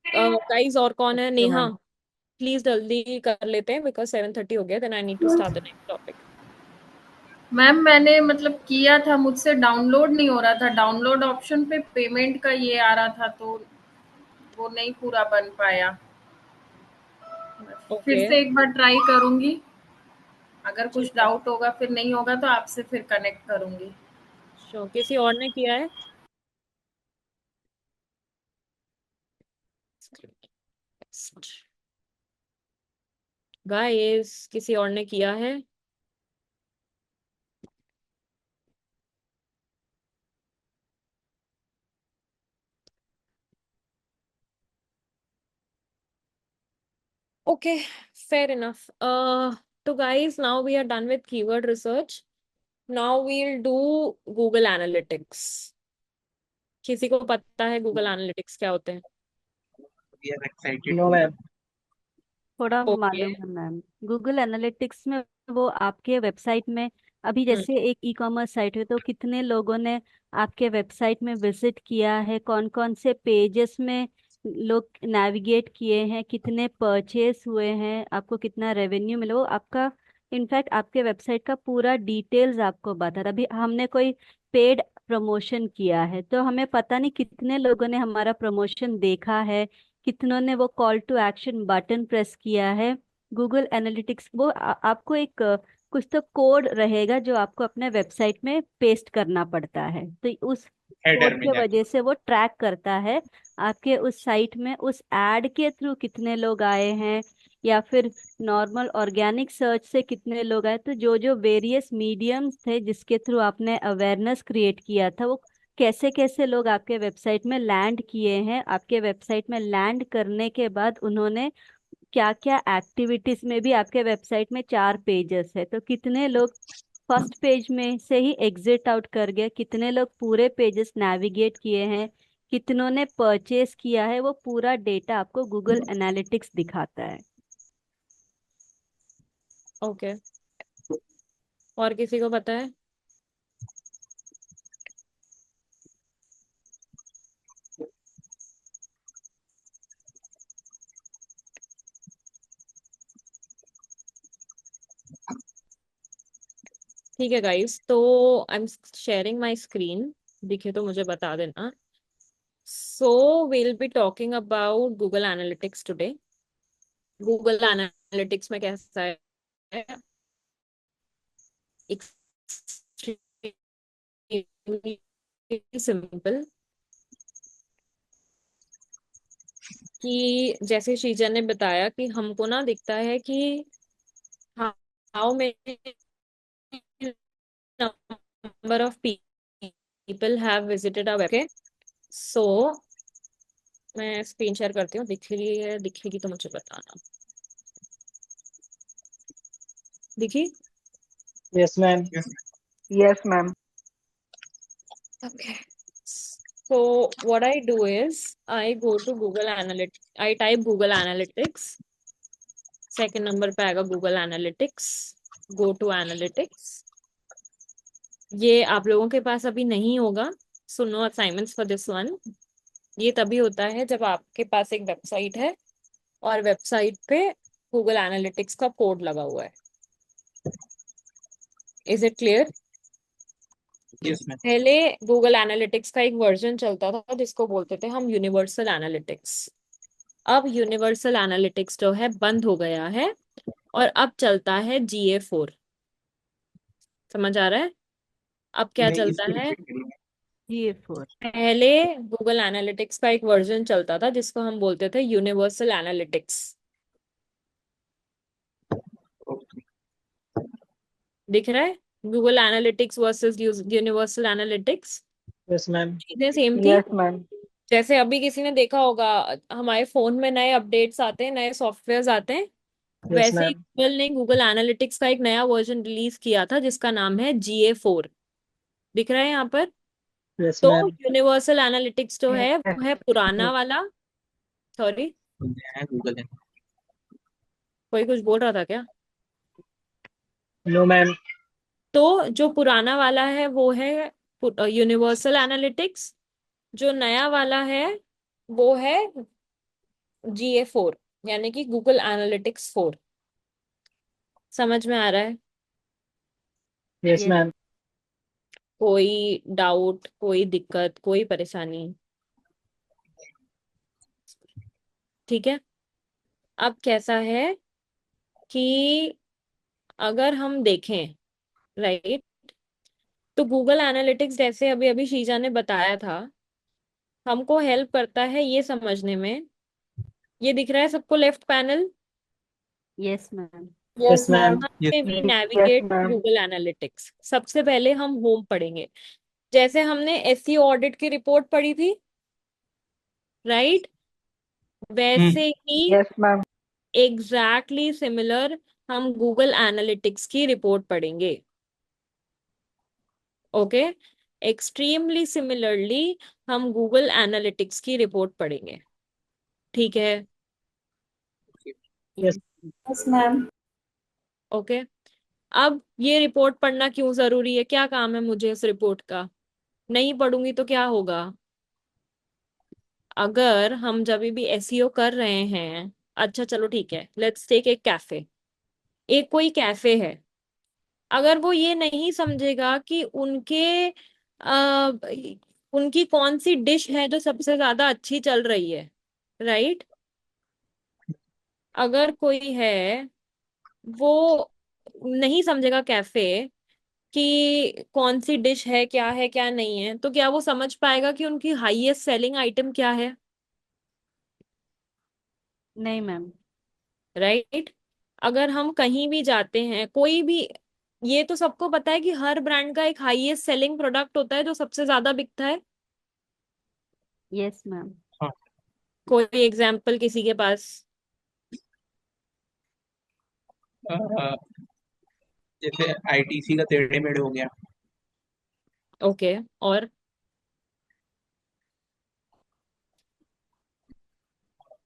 गाइस, और कौन है? Okay Neha, ma'am. प्लीज जल्दी कर लेते हैं, बिकॉज 7:30 हो गया, then I need to start the next topic. Ma'am मैंने मतलब किया था, मुझसे डाउनलोड नहीं हो रहा था, डाउनलोड ऑप्शन पे पेमेंट का ये आ रहा था, तो वो नहीं पूरा बन पाया। फिर ओके, से एक बार ट्राई करूंगी, अगर ठीक कुछ है। डाउट होगा फिर नहीं होगा तो आपसे फिर कनेक्ट करूंगी। श्योर, किसी और ने किया है? गाइस, किसी और ने किया है? Okay, fair enough. So guys, now we are done with keyword research. Now we'll do Google Analytics. किसी को पता है Google Analytics क्या होते हैं? We are excited no to ma'am. थोड़ा ओके। मालूम है मैम। गूगल एनालिटिक्स में वो आपके वेबसाइट में, अभी हम्म। जैसे एक ई कॉमर्स साइट है तो कितने लोगों ने आपके वेबसाइट में विजिट किया है, कौन कौन से पेजेस में लोग नेविगेट किए हैं, कितने परचेस हुए हैं, आपको कितना रेवेन्यू मिला, वो आपका इनफैक्ट आपके वेबसाइट का पूरा डिटेल्स आपको बता रहा। अभी हमने कोई पेड प्रमोशन किया है तो हमें पता नहीं कितने लोगों ने हमारा प्रमोशन देखा है, कितनों ने वो call to action button press किया है। गूगल एनालिटिक्स वो आपको एक कुछ तो कोड रहेगा जो आपको अपने वेबसाइट में पेस्ट करना पड़ता है, तो उस हेडर कोड में के जाके। वजह से वो ट्रैक करता है आपके उस साइट में उस एड के थ्रू कितने लोग आए हैं, या फिर नॉर्मल ऑर्गेनिक सर्च से कितने लोग आए। तो जो जो वेरियस मीडियम्स थे जिसके थ्रू आपने अवेयरनेस क्रिएट किया था, वो कैसे कैसे लोग आपके वेबसाइट में लैंड किए हैं, आपके वेबसाइट में लैंड करने के बाद उन्होंने क्या क्या एक्टिविटीज में भी, आपके वेबसाइट में 4 पेजेस है तो कितने लोग फर्स्ट पेज में से ही एग्जिट आउट कर गए, कितने लोग पूरे पेजेस नेविगेट किए हैं, कितनों ने परचेस किया है, वो पूरा डेटा आपको गूगल एनालिटिक्स दिखाता है। ओके, और किसी को पता है? ठीक है गाइस, तो I am sharing my screen, दिखे तो मुझे बता देना। सो we'll be talking about Google analytics today. Google analytics में कैसा है, सिंपल, कि जैसे शीजा ने बताया कि हमको ना दिखता है कि how many number of people have visited our website. So मैं स्क्रीन शेयर करती हूँ, दिख रही है, दिखेगी तो मुझे बताना। दिखी? Yes ma'am. Yes ma'am. Okay. So what I do is I go to Google Analytics. I type Google Analytics. Second number पे आएगा Google Analytics. Go to Analytics. ये आप लोगों के पास अभी नहीं होगा, so no assignments for this one. ये तभी होता है जब आपके पास एक वेबसाइट है और वेबसाइट पे गूगल एनालिटिक्स का कोड लगा हुआ है। Is it clear? Yes ma'am. पहले गूगल एनालिटिक्स का एक वर्जन चलता था जिसको बोलते थे हम यूनिवर्सल एनालिटिक्स। अब यूनिवर्सल एनालिटिक्स जो है बंद हो गया है और अब चलता है GA4। समझ आ रहा है? अब क्या नहीं, चलता इसको है? रिपीट करिए। GA4। पहले गूगल एनालिटिक्स का एक वर्जन चलता था जिसको हम बोलते थे यूनिवर्सल एनालिटिक्स। दिख रहा है? Google analytics versus universal analytics, yes ma'am. चीजें सेम थी। Yes ma'am. जैसे अभी किसी ने देखा होगा, हमारे फोन में नए अपडेट्स आते हैं, नए सॉफ्टवेयर आते हैं, यस वैसे ही मैम। गूगल ने गूगल एनालिटिक्स का एक नया वर्जन रिलीज किया था जिसका नाम है GA4। दिख रहा है यहाँ पर? यस तो मैम। यूनिवर्सल एनालिटिक्स जो है वो है पुराना वाला। सॉरी, नया गूगल है। कोई कुछ बोल रहा था क्या? No ma'am. तो जो पुराना वाला है वो है यूनिवर्सल एनालिटिक्स, जो नया वाला है वो है GA4, यानी कि गूगल एनालिटिक्स 4। समझ में आ रहा है? Yes yes. मैम। कोई डाउट, कोई दिक्कत, कोई परेशानी? ठीक है। अब कैसा है कि अगर हम देखें, राइट, तो गूगल एनालिटिक्स जैसे अभी अभी शीजा ने बताया था, हमको हेल्प करता है ये समझने में। ये दिख रहा है सबको left panel? Yes ma'am. Yes yes ma'am. Ma'am. यहाँ यस पे ma'am. We yes navigate ma'am. Google Analytics. सबसे पहले हम होम पढ़ेंगे, जैसे हमने SEO ऑडिट की रिपोर्ट पढ़ी थी, राइट, वैसे ही यस मैम। एग्जैक्टली सिमिलर हम गूगल एनालिटिक्स की रिपोर्ट पढ़ेंगे। ओके, एक्सट्रीमली सिमिलरली हम गूगल एनालिटिक्स की रिपोर्ट पढ़ेंगे। ठीक है? यस। Yes ma'am. ओके, अब ये रिपोर्ट पढ़ना क्यों जरूरी है? क्या काम है मुझे इस रिपोर्ट का? नहीं पढ़ूंगी तो क्या होगा? अगर हम जब भी SEO कर रहे हैं, अच्छा चलो ठीक है, लेट्स टेक एक कैफे। एक कोई कैफे है, अगर वो ये नहीं समझेगा कि उनकी कौन सी डिश है जो सबसे ज्यादा अच्छी चल रही है, राइट, अगर कोई है वो नहीं समझेगा कैफे कि कौन सी डिश है क्या नहीं है, तो क्या वो समझ पाएगा कि उनकी हाईएस्ट सेलिंग आइटम क्या है? नहीं मैम। राइट। अगर हम कहीं भी जाते हैं कोई भी, ये तो सबको पता है कि हर ब्रांड का एक हाईएस्ट सेलिंग प्रोडक्ट होता है जो सबसे ज्यादा बिकता है। Yes ma'am. हाँ। कोई एग्जाम्पल किसी के पास? अ, जैसे आईटीसी का टेढ़े मेढ़े हो गया। ओके। और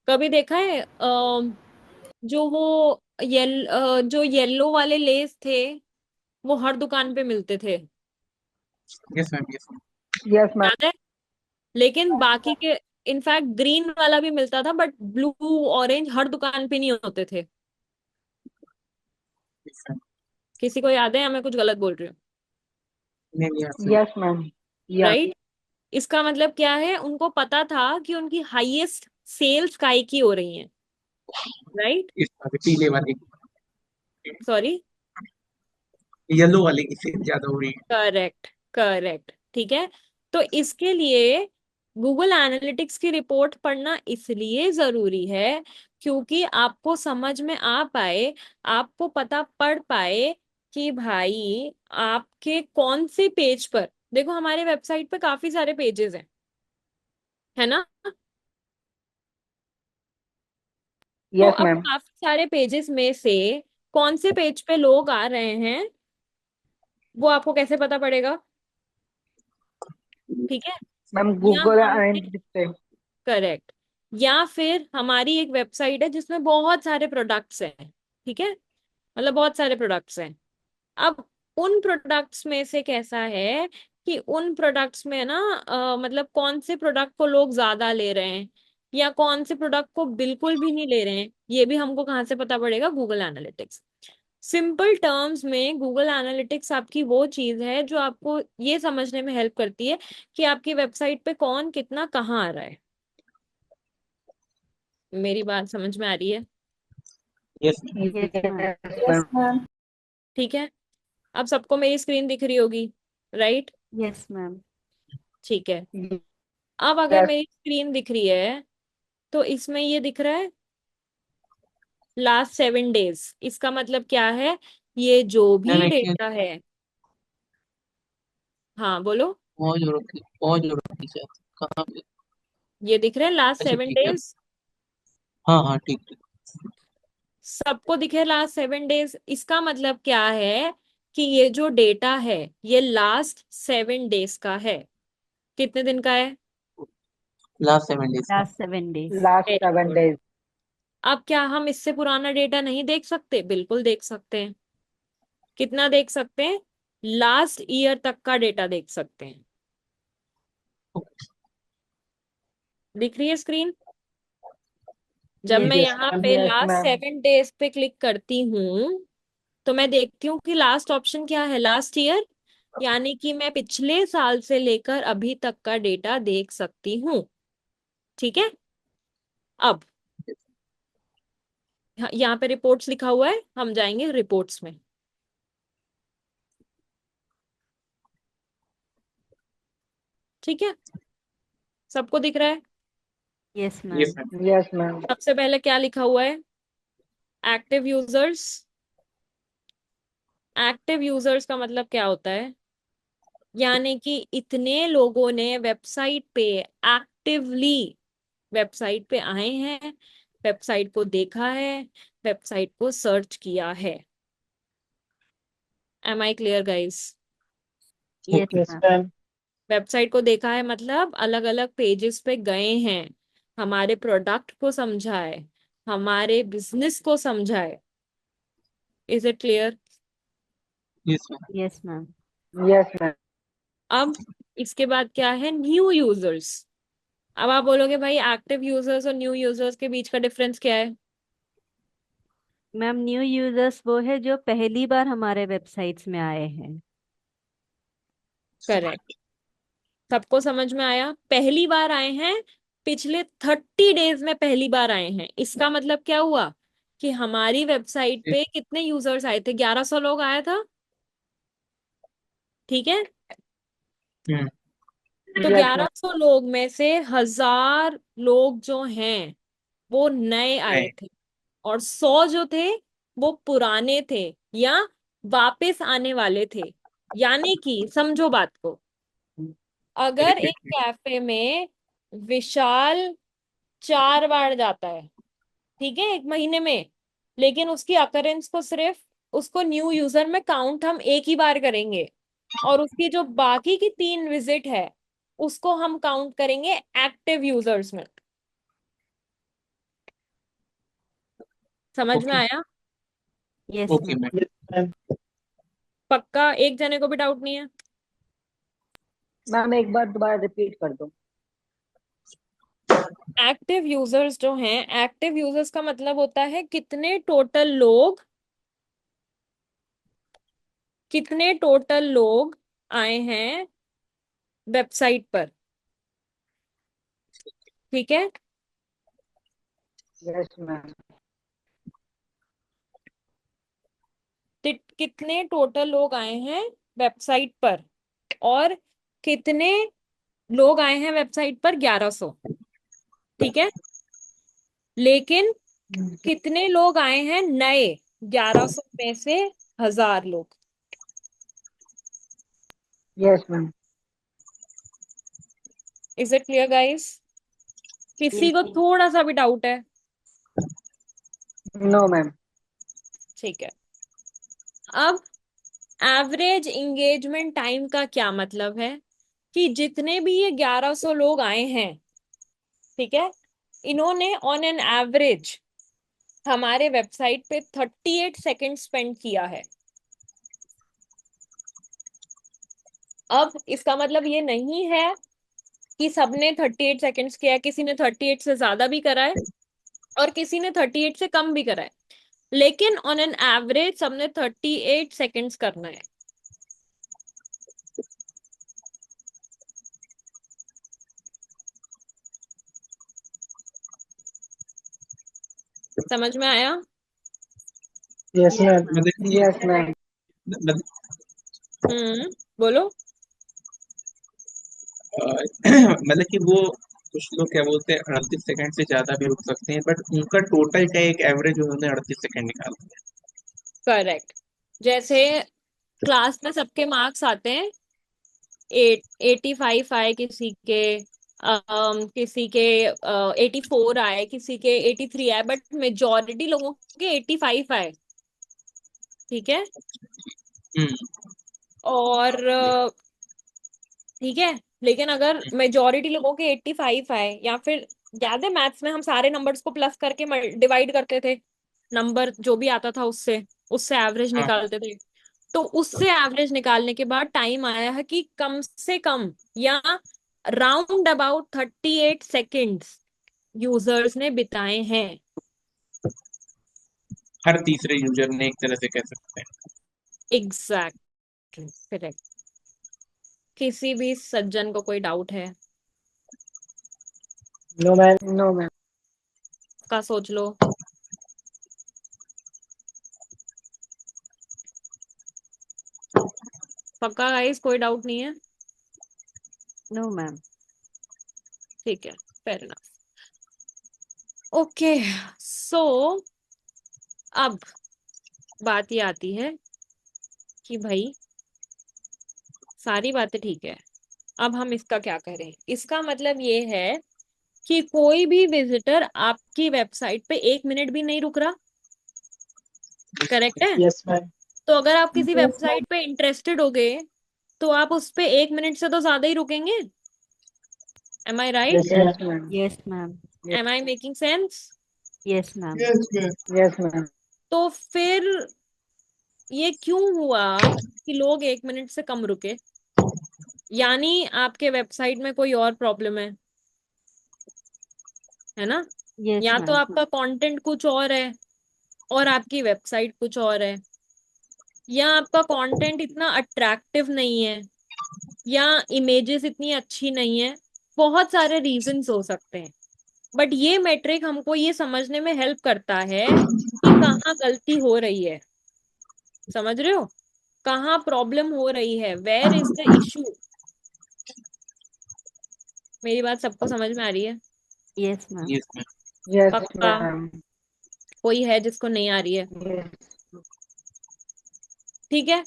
कभी देखा है जो वो जो येलो वाले लेस थे वो हर दुकान पे मिलते थे, yes ma'am, yes ma'am. Yes ma'am. याद है? लेकिन बाकी के, इनफैक्ट ग्रीन वाला भी मिलता था बट ब्लू ऑरेंज हर दुकान पे नहीं होते थे। Yes ma'am. किसी को याद है या मैं कुछ गलत बोल रही हूँ? नहीं नहीं, आपसे यस मैम। यस। राइट। इसका मतलब क्या है, उनको पता था कि उनकी हाईएस्ट सेल्स काय की हो रही हैं। राइट। इस वाले पीले वाले, सॉरी। येलो वाले की सेल ज्यादा हो रही है। करेक्ट, करेक्ट, ठीक है। तो इसके लिए गूगल एनालिटिक्स की रिपोर्ट पढ़ना इसलिए जरूरी है क्योंकि आपको समझ में आ पाए, आपको पता पड़ पाए कि भाई आपके कौन से पेज पर, देखो हमारे वेबसाइट पे काफी सारे पेजेस हैं, है ना? तो यस अब मैम। काफी सारे पेजेस में से कौन से पेज पे लोग आ रहे हैं वो आपको कैसे पता पड़ेगा? ठीक है। मैम या गूगल हमने, एनालिटिक्स से। करेक्ट, या फिर हमारी एक वेबसाइट है जिसमें बहुत सारे प्रोडक्ट्स हैं, ठीक है, मतलब बहुत सारे प्रोडक्ट्स हैं। अब उन प्रोडक्ट्स में से कैसा है कि उन प्रोडक्ट्स में ना मतलब कौन से प्रोडक्ट को लोग ज्यादा ले रहे हैं या कौन से प्रोडक्ट को बिल्कुल भी नहीं ले रहे हैं, ये भी हमको कहाँ से पता पड़ेगा? Google analytics. सिंपल टर्म्स में गूगल एनालिटिक्स आपकी वो चीज है जो आपको ये समझने में हेल्प करती है कि आपकी वेबसाइट पे कौन कितना कहाँ आ रहा है। मेरी बात समझ में आ रही है? Yes yes ma'am. Yes yes ma'am. Ma'am. ठीक है। अब सबको मेरी स्क्रीन दिख रही होगी, राइट? Yes ma'am. ठीक है। अब अगर यस मेरी स्क्रीन दिख रही है तो इसमें ये दिख रहा है लास्ट 7 डेज। इसका मतलब क्या है? ये जो मैम, भी एक डेटा है, हाँ बोलो। पहुंच जो रखी शायद, कहाँ पे? ये दिख रहे हैं लास्ट अच्छा सेवन ठीक है। डेज हाँ हाँ, ठीक ठीक। सबको दिखे लास्ट 7 डेज। इसका मतलब क्या है कि ये जो डेटा है ये लास्ट 7 डेज का है। कितने दिन का है? लास्ट 7 डेज का। Last 7 days. Last very 7 good. Days. अब क्या हम इससे पुराना डेटा नहीं देख सकते? बिल्कुल देख सकते हैं। कितना देख सकते हैं? लास्ट ईयर तक का डेटा देख सकते हैं। दिख रही है स्क्रीन? जब मैं यस। यस यहाँ मैम। पे यस लास्ट मैम। 7 डेज पे क्लिक करती हूँ तो मैं देखती हूँ कि लास्ट ऑप्शन क्या है, लास्ट ईयर, यानी कि मैं पिछले साल से लेकर अभी तक का डेटा देख सकती हूँ। ठीक है। अब यहाँ पे रिपोर्ट्स लिखा हुआ है, हम जाएंगे रिपोर्ट्स में। ठीक है। सबको दिख रहा है? Yes yes ma'am. Ma'am. Yes ma'am. सबसे पहले क्या लिखा हुआ है? Active users. एक्टिव यूजर्स का मतलब क्या होता है? यानी कि इतने लोगों ने वेबसाइट पे एक्टिवली वेबसाइट पे आए हैं, वेबसाइट को देखा है, वेबसाइट को सर्च किया है। Am I clear guys? Yes okay. Yes ma'am. Ma'am. Website को देखा है मतलब अलग अलग पेजेस पे गए हैं, हमारे प्रोडक्ट को समझा है, हमारे बिजनेस को समझा है। Is it clear? Yes ma'am. Yes ma'am. Yes ma'am. अब इसके बाद क्या है? New users. अब आप बोलोगे भाई एक्टिव यूजर्स और न्यू यूजर्स के बीच का डिफरेंस क्या है? मैम न्यू यूजर्स वो है जो पहली बार हमारे वेबसाइट्स में आए हैं। करेक्ट। सबको समझ में आया? पहली बार आए हैं, पिछले 30 डेज में पहली बार आए हैं, इसका मतलब क्या हुआ कि हमारी वेबसाइट पे कितने यूजर्स आए थे, 1100 लोग आया था, ठीक है। हम्म। तो यस मैम। 1100 लोग में से 1000 लोग जो हैं वो नए आए नहीं। थे, और 100 जो थे वो पुराने थे या वापस आने वाले थे। यानी कि समझो बात को, अगर रिपीट। एक कैफे में विशाल 4 बार जाता है, ठीक है, एक महीने में, लेकिन उसकी अकरेंस को सिर्फ, उसको न्यू यूजर में काउंट हम एक ही बार करेंगे, और उसकी जो बाकी की 3 विजिट है उसको हम काउंट करेंगे एक्टिव यूजर्स में। समझ में ओके। आया? Yes okay ma'am. Ma'am. Yes ma'am. पक्का? एक जने को भी डाउट नहीं है? मैम एक बार दोबारा रिपीट कर दो। एक्टिव यूजर्स जो हैं, एक्टिव यूजर्स का मतलब होता है कितने टोटल लोग आए हैं वेबसाइट पर, ठीक है। Yes ma'am. कितने टोटल लोग आए हैं वेबसाइट पर, और कितने लोग आए हैं वेबसाइट पर, 1100, ठीक है। लेकिन कितने लोग आए हैं नए, 1100 में से 1000 लोग। Yes ma'am. Is it clear guys? किसी को थोड़ा सा भी डाउट है? No ma'am. ठीक है। अब एवरेज इंगेजमेंट टाइम का क्या मतलब है, कि जितने भी ये 1100 लोग आए हैं, ठीक है, इन्होंने ऑन एन एवरेज हमारे वेबसाइट पे 38 सेकेंड स्पेंड किया है। अब इसका मतलब ये नहीं है कि सबने 38 सेकेंड्स किया है, किसी ने 38 से ज्यादा भी करा है और किसी ने 38 से कम भी करा है, लेकिन ऑन एन एवरेज सबने 38 सेकेंड्स करना है। समझ में आया? Yes ma'am. मतलब कि यस मैम। मतलब बोलो। मतलब कि वो कुछ लोग क्या बोलते हैं 38 सेकंड से ज्यादा भी रुक सकते हैं, बट उनका टोटल का एक एवरेज उन्होंने 38 सेकंड निकाल दिया। करेक्ट। जैसे क्लास में सबके मार्क्स आते हैं, 85 आए किसी के, किसी के 84 आए, किसी के 83 आए, बट मेजॉरिटी लोगों के 85 आए, ठीक है। हम्म। और ठीक है, लेकिन अगर मेजॉरिटी लोगों के 85 आए, या फिर याद है मैथ्स में हम सारे नंबर्स को प्लस करके डिवाइड करते थे, नंबर जो भी आता था उससे उससे एवरेज हाँ। निकालते थे। तो उससे एवरेज निकालने के बाद टाइम आया है कि कम से कम या राउंड अबाउट 38 सेकेंड्स यूजर्स ने बिताए हैं। हर तीसरे यूजर ने, एक तरह से कह सकते हैं। Exactly correct. किसी भी सज्जन को कोई डाउट है? No ma'am. No ma'am. का सोच लो। पक्का गाइस, कोई डाउट नहीं है? No ma'am. ठीक है, फेयर इनफ। ओके, सो अब बात ये आती है कि भाई सारी बातें ठीक है, अब हम इसका क्या करें। इसका मतलब ये है कि कोई भी विजिटर आपकी वेबसाइट पे 1 मिनट भी नहीं रुक रहा, करेक्ट है? Yes ma'am. तो अगर आप किसी वेबसाइट पे इंटरेस्टेड हो गए तो आप उस पे 1 मिनट से तो ज्यादा ही रुकेंगे। Am I right? Yes yes ma'am. Ma'am. Yes ma'am. Am I making sense? Yes ma'am. Yes ma'am. Yes ma'am. तो फिर ये क्यों हुआ कि लोग 1 मिनट से कम रुके? यानी आपके वेबसाइट में कोई और प्रॉब्लम है ना? यस या तो मैम। आपका कंटेंट कुछ और है और आपकी वेबसाइट कुछ और है, या आपका कंटेंट इतना अट्रैक्टिव नहीं है, या इमेजेस इतनी अच्छी नहीं है। बहुत सारे रीजंस हो सकते हैं, बट ये मेट्रिक हमको ये समझने में हेल्प करता है कि कहाँ गलती हो रही है। समझ रहे हो, कहाँ प्रॉब्लम हो रही है, वेयर इज द इशू। मेरी बात सबको समझ में आ रही है? Yes ma'am. Yes ma'am. Yes पक्का? मैम। कोई है जिसको नहीं आ रही है? यस। ठीक है।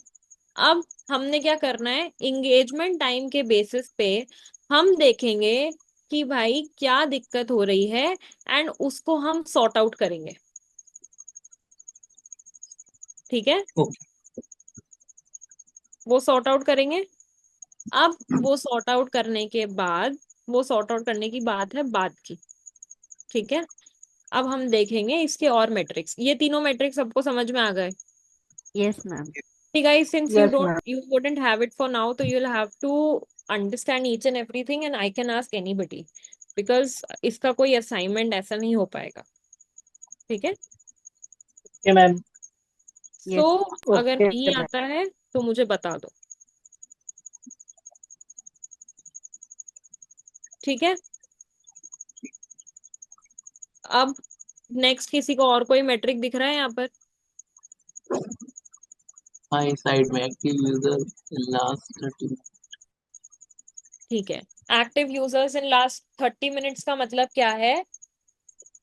अब हमने क्या करना है, इंगेजमेंट टाइम के बेसिस पे हम देखेंगे कि भाई क्या दिक्कत हो रही है, एंड उसको हम सॉर्ट आउट करेंगे। ठीक है, ओके। वो सॉर्ट आउट करेंगे। अब वो सॉर्ट आउट करने के बाद, वो सॉर्ट आउट करने की बात है बाद की। ठीक है, अब हम देखेंगे इसके और मैट्रिक्स। ये तीनों मैट्रिक्स सबको समझ में आ गए? Yes ma'am. Hey guys, since yes ma'am. you wouldn't have it for now, so you'll have to understand each and everything, and I can ask anybody because इसका कोई assignment ऐसा नहीं हो पाएगा। ठीक है, ओके मैम। so yes. अगर okay नहीं मैम। आता है तो मुझे बता दो। ठीक है, अब नेक्स्ट किसी को और कोई मैट्रिक दिख रहा है यहाँ पर? हाँ, इस साइड में एक्टिव यूजर लास्ट 30। ठीक है, active users in last 30 minutes का मतलब क्या है?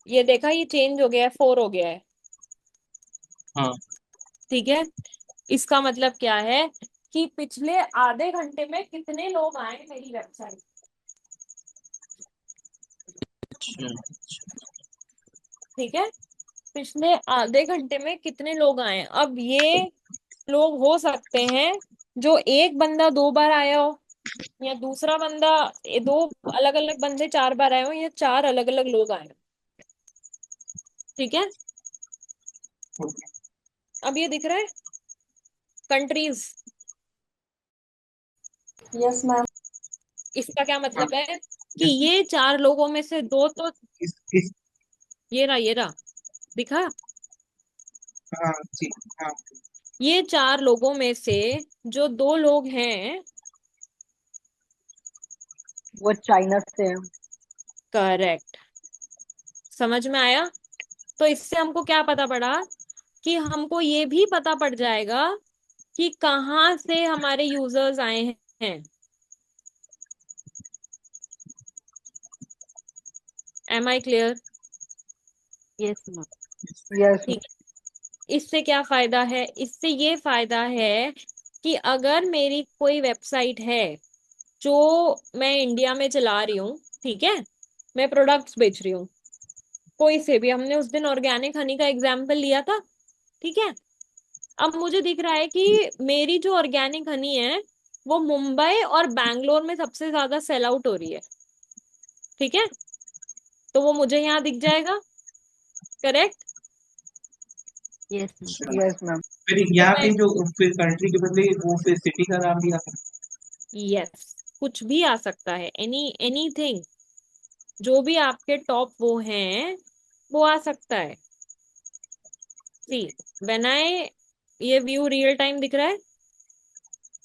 ये देखा, ये चेंज हो गया है, 4 हो गया है। हाँ। ठीक है, इसका मतलब क्या है कि पिछले आधे घंटे में कितने लोग आए मेरी वेबसाइट। अच्छा। ठीक है, पिछले आधे घंटे में कितने लोग आए। अब ये लोग हो सकते हैं जो एक बंदा 2 बार आया हो, या दूसरा बंदा, दो अलग अलग बंदे 4 बार आए हो, या 4 अलग अलग लोग आए हो। ठीक है, अब ये दिख रहा है कंट्रीज। Yes ma'am. इसका क्या हाँ। मतलब है कि ये 4 लोगों में से 2 तो, इस ये रहा दिखा। हाँ जी। हाँ। ये 4 लोगों में से जो 2 लोग हैं, वो चाइना से है। करेक्ट। समझ में आया? तो इससे हमको क्या पता पड़ा कि हमको ये भी पता पड़ जाएगा कि कहाँ से हमारे यूजर्स आए हैं। Am I clear? Yes ma'am. Yes. ठीक है, इससे क्या फायदा है? इससे ये फायदा है कि अगर मेरी कोई वेबसाइट है जो मैं इंडिया में चला रही हूँ, ठीक है, मैं प्रोडक्ट्स बेच रही हूँ कोई से भी, हमने उस दिन ऑर्गेनिक हनी का एग्जाम्पल लिया था। ठीक है, अब मुझे दिख रहा है कि मेरी जो ऑर्गेनिक हनी है वो मुंबई और बैंगलोर में सबसे ज्यादा सेल आउट हो रही है। ठीक है, तो वो मुझे यहाँ दिख जाएगा। करेक्ट? Yes ma'am. अच्छा, यस मैम। फिर तो यहाँ मैं, पे जो फिर कंट्री के बदले वो फिर सिटी का नाम दिया था। यस, कुछ भी आ सकता है, एनीथिंग, जो भी आपके टॉप वो हैं वो आ सकता है। सी, व्हेन आई, ये व्यू रियल टाइम दिख रहा है।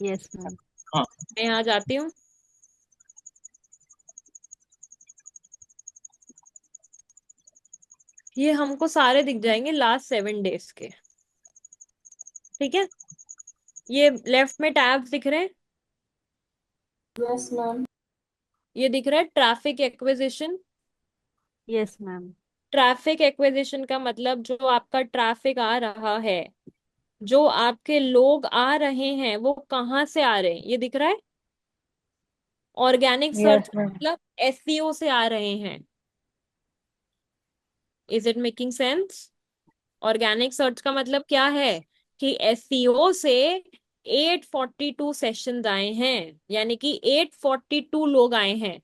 Yes ma'am. हाँ। मैं यहाँ जाती हूँ, ये हमको सारे दिख जाएंगे लास्ट 7 डेज के। ठीक है, ये लेफ्ट में टैब्स दिख रहे हैं, यस मैम। ये दिख रहा है traffic acquisition. Yes ma'am. Traffic acquisition का मतलब जो आपका ट्रैफिक आ रहा है, जो आपके लोग आ रहे हैं वो कहाँ से आ रहे हैं, ये दिख रहा है। ऑर्गेनिक सर्च यस का मैम। मतलब एसईओ से आ रहे हैं। Is it making sense? Organic search का मतलब क्या है कि एसईओ से 842 सेशंस आए हैं, यानी कि 842 लोग आए हैं।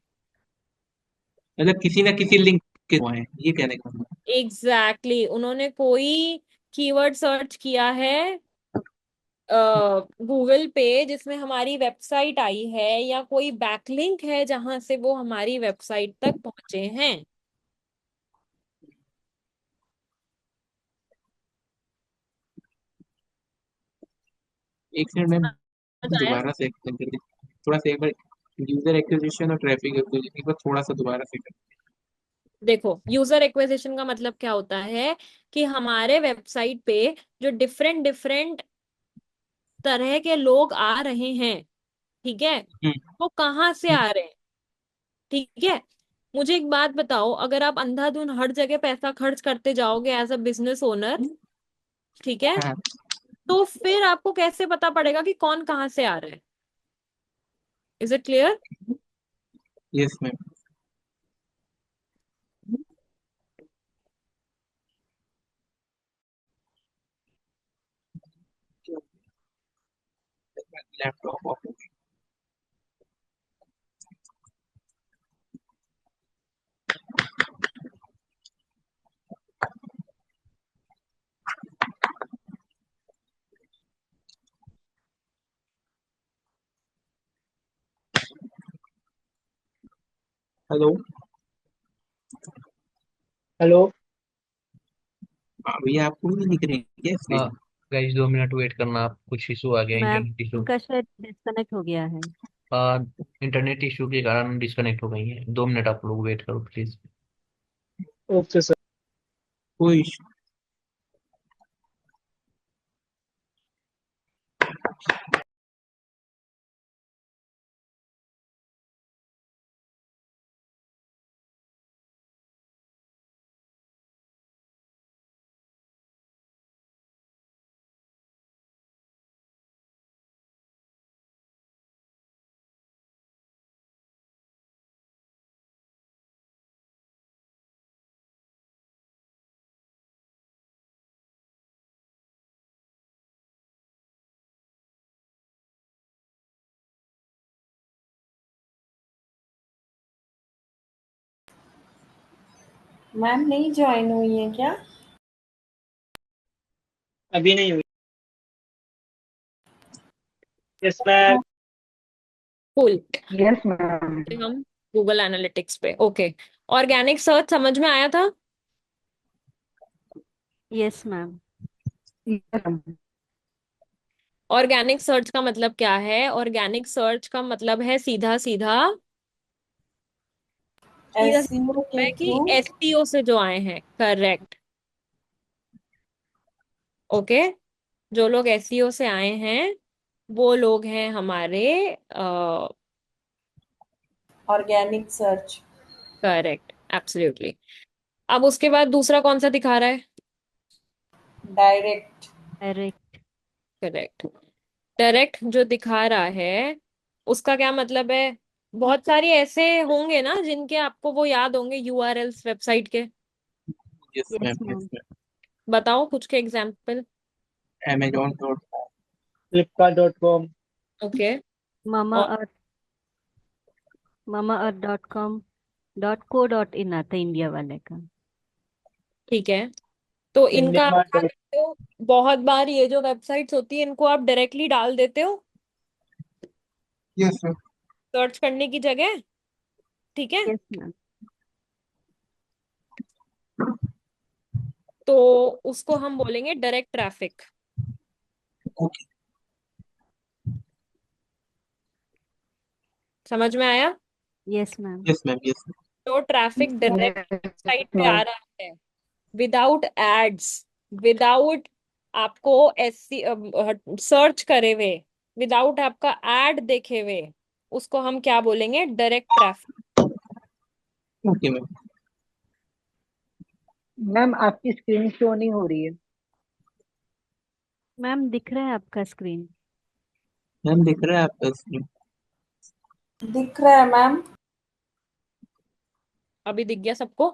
मतलब किसी ना किसी लिंक के हुआ है, ये कहने का मतलब। एग्जैक्टली उन्होंने कोई कीवर्ड सर्च किया है गूगल पे जिसमें हमारी वेबसाइट आई है, या कोई बैकलिंक है जहां से वो हमारी वेबसाइट तक पहुंचे हैं। एक सेकंड में समझ आया? दोबारा से एक्सप्लेन कर दीजिए थोड़ा सा एक बार। यूजर एक्विजिशन और ट्रैफिक एक्विजिशन एक बार थोड़ा सा दोबारा से कर। देखो, यूजर एक्विजिशन का मतलब क्या होता है कि हमारे वेबसाइट पे जो डिफरेंट डिफरेंट तरह के लोग आ रहे हैं, ठीक है, हम्म, वो कहाँ से हम्म, आ रहे हैं, ठीक है। मुझे एक बात बताओ, अगर आप अंधाधुन हर जगह पैसा खर्च करते जाओगे एज अ बिजनेस ओनर, ठीक है, हाँ, तो फिर आपको कैसे पता पड़ेगा कि कौन कहाँ से आ रहा है? Is it clear? Yes ma'am. Laptop off. Hello. Hello. हाँ भैया, आपको नहीं दिख रही क्या स्क्रीन? गाइस 2 मिनट वेट करना, आप कुछ इशू आ गया, मैम इंटरनेट इशू। का शायद डिस्कनेक्ट हो गया है। इंटरनेट इशू के कारण डिस्कनेक्ट हो गई है। 2 मिनट आप लोग वेट करो प्लीज। Okay sir. कोई मैम नहीं ज्वाइन हुई है क्या? अभी नहीं हुई। Yes ma'am. Cool. Yes ma'am. हम गूगल एनालिटिक्स पे, ओके। ऑर्गेनिक सर्च समझ में आया था? Yes ma'am. Yes ma'am. Organic search का मतलब क्या है? ऑर्गेनिक सर्च का मतलब है सीधा सीधा, सीधा एसईओ सीधा के है कि थ्रू। एसईओ से जो आए हैं, करेक्ट, ओके। जो लोग एसईओ से आए हैं वो लोग हैं हमारे, ऑर्गेनिक सर्च। Correct, absolutely. अब उसके बाद दूसरा कौन सा दिखा रहा है? डायरेक्ट। डायरेक्ट। करेक्ट। डायरेक्ट जो दिखा रहा है उसका क्या मतलब है? बहुत सारे ऐसे होंगे ना जिनके आपको वो याद होंगे यूआरएल्स वेबसाइट के। Yes yes ma'am, yes ma'am. Ma'am. बताओ कुछ के एग्जांपल। Amazon.com। फ्लिपकार्ट.com। ओके। मामा और अर्थ। mamaearth.com.co.in आता है इंडिया वाले का। ठीक है, तो इनका इंडिया आप क्या मार्ट। करते हो? बहुत बार ये जो वेबसाइट्स होती है इनको आप डायरेक्टली डाल देते हो यस मैम। सर्च करने की जगह, ठीक है। Yes ma'am. तो उसको हम बोलेंगे डायरेक्ट ट्रैफिक। ओके। समझ में आया? Yes ma'am. Yes ma'am, yes ma'am. तो ट्रैफिक डायरेक्ट यस वेबसाइट पे आ मैम। रहा है, विदाउट एड्स, विदाउट आपको ऐसी सर्च करे हुए, विदाउट आपका एड देखे हुए, उसको हम क्या बोलेंगे? Direct traffic. Okay ma'am. Ma'am आपकी स्क्रीन शो नहीं हो रही है। मैम दिख रहा है आपका स्क्रीन। मैम दिख रहा है आपका स्क्रीन? दिख रहा है मैम। अभी दिख गया सबको?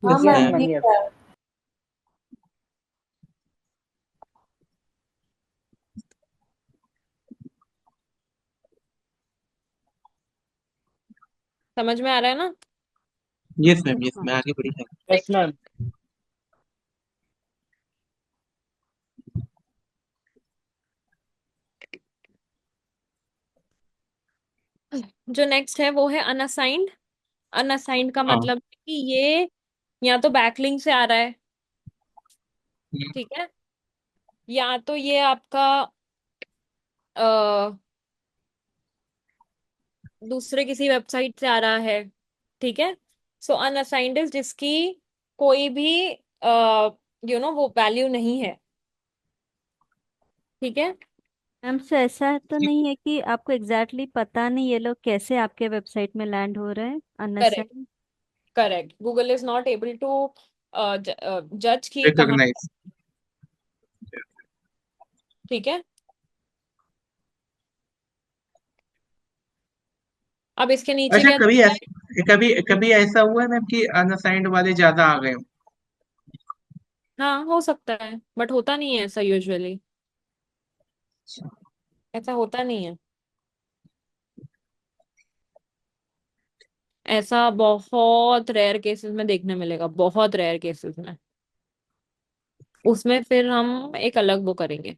हाँ yes yes ma'am ma'am. Ma'am. दिख यस। रहा है। समझ में आ रहा है ना? Yes ma'am, yes yes ma'am. मैं आगे बढ़ी है। Yes ma'am. जो नेक्स्ट है वो है अनअसाइंड। अनअसाइंड का हाँ। मतलब है कि ये या तो बैकलिंक से आ रहा है, हम्म, ठीक है, या तो ये आपका दूसरे किसी वेबसाइट से आ रहा है, ठीक है। सो अनअसाइंड इज जिसकी कोई भी वो वैल्यू नहीं है। ठीक है। मैम सो ऐसा तो नहीं है कि आपको एग्जैक्टली पता नहीं ये लोग कैसे आपके वेबसाइट में लैंड हो रहे हैं correct. Unnecessary? Correct, Google is not able to जज कि कहाँ। रिकॉग्नाइज। ठीक है। अब इसके नीचे अच्छा, क्या दिख रहा है? कभी कभी ऐसा हुआ है मैम कि अनअसाइंड वाले ज्यादा आ गए हो? हाँ, हो सकता है, बट होता नहीं है ऐसा यूजुअली। ऐसा होता नहीं है। ऐसा बहुत रेयर केसेस में देखने मिलेगा, बहुत रेयर केसेस में। उसमें फिर हम एक अलग वो करेंगे।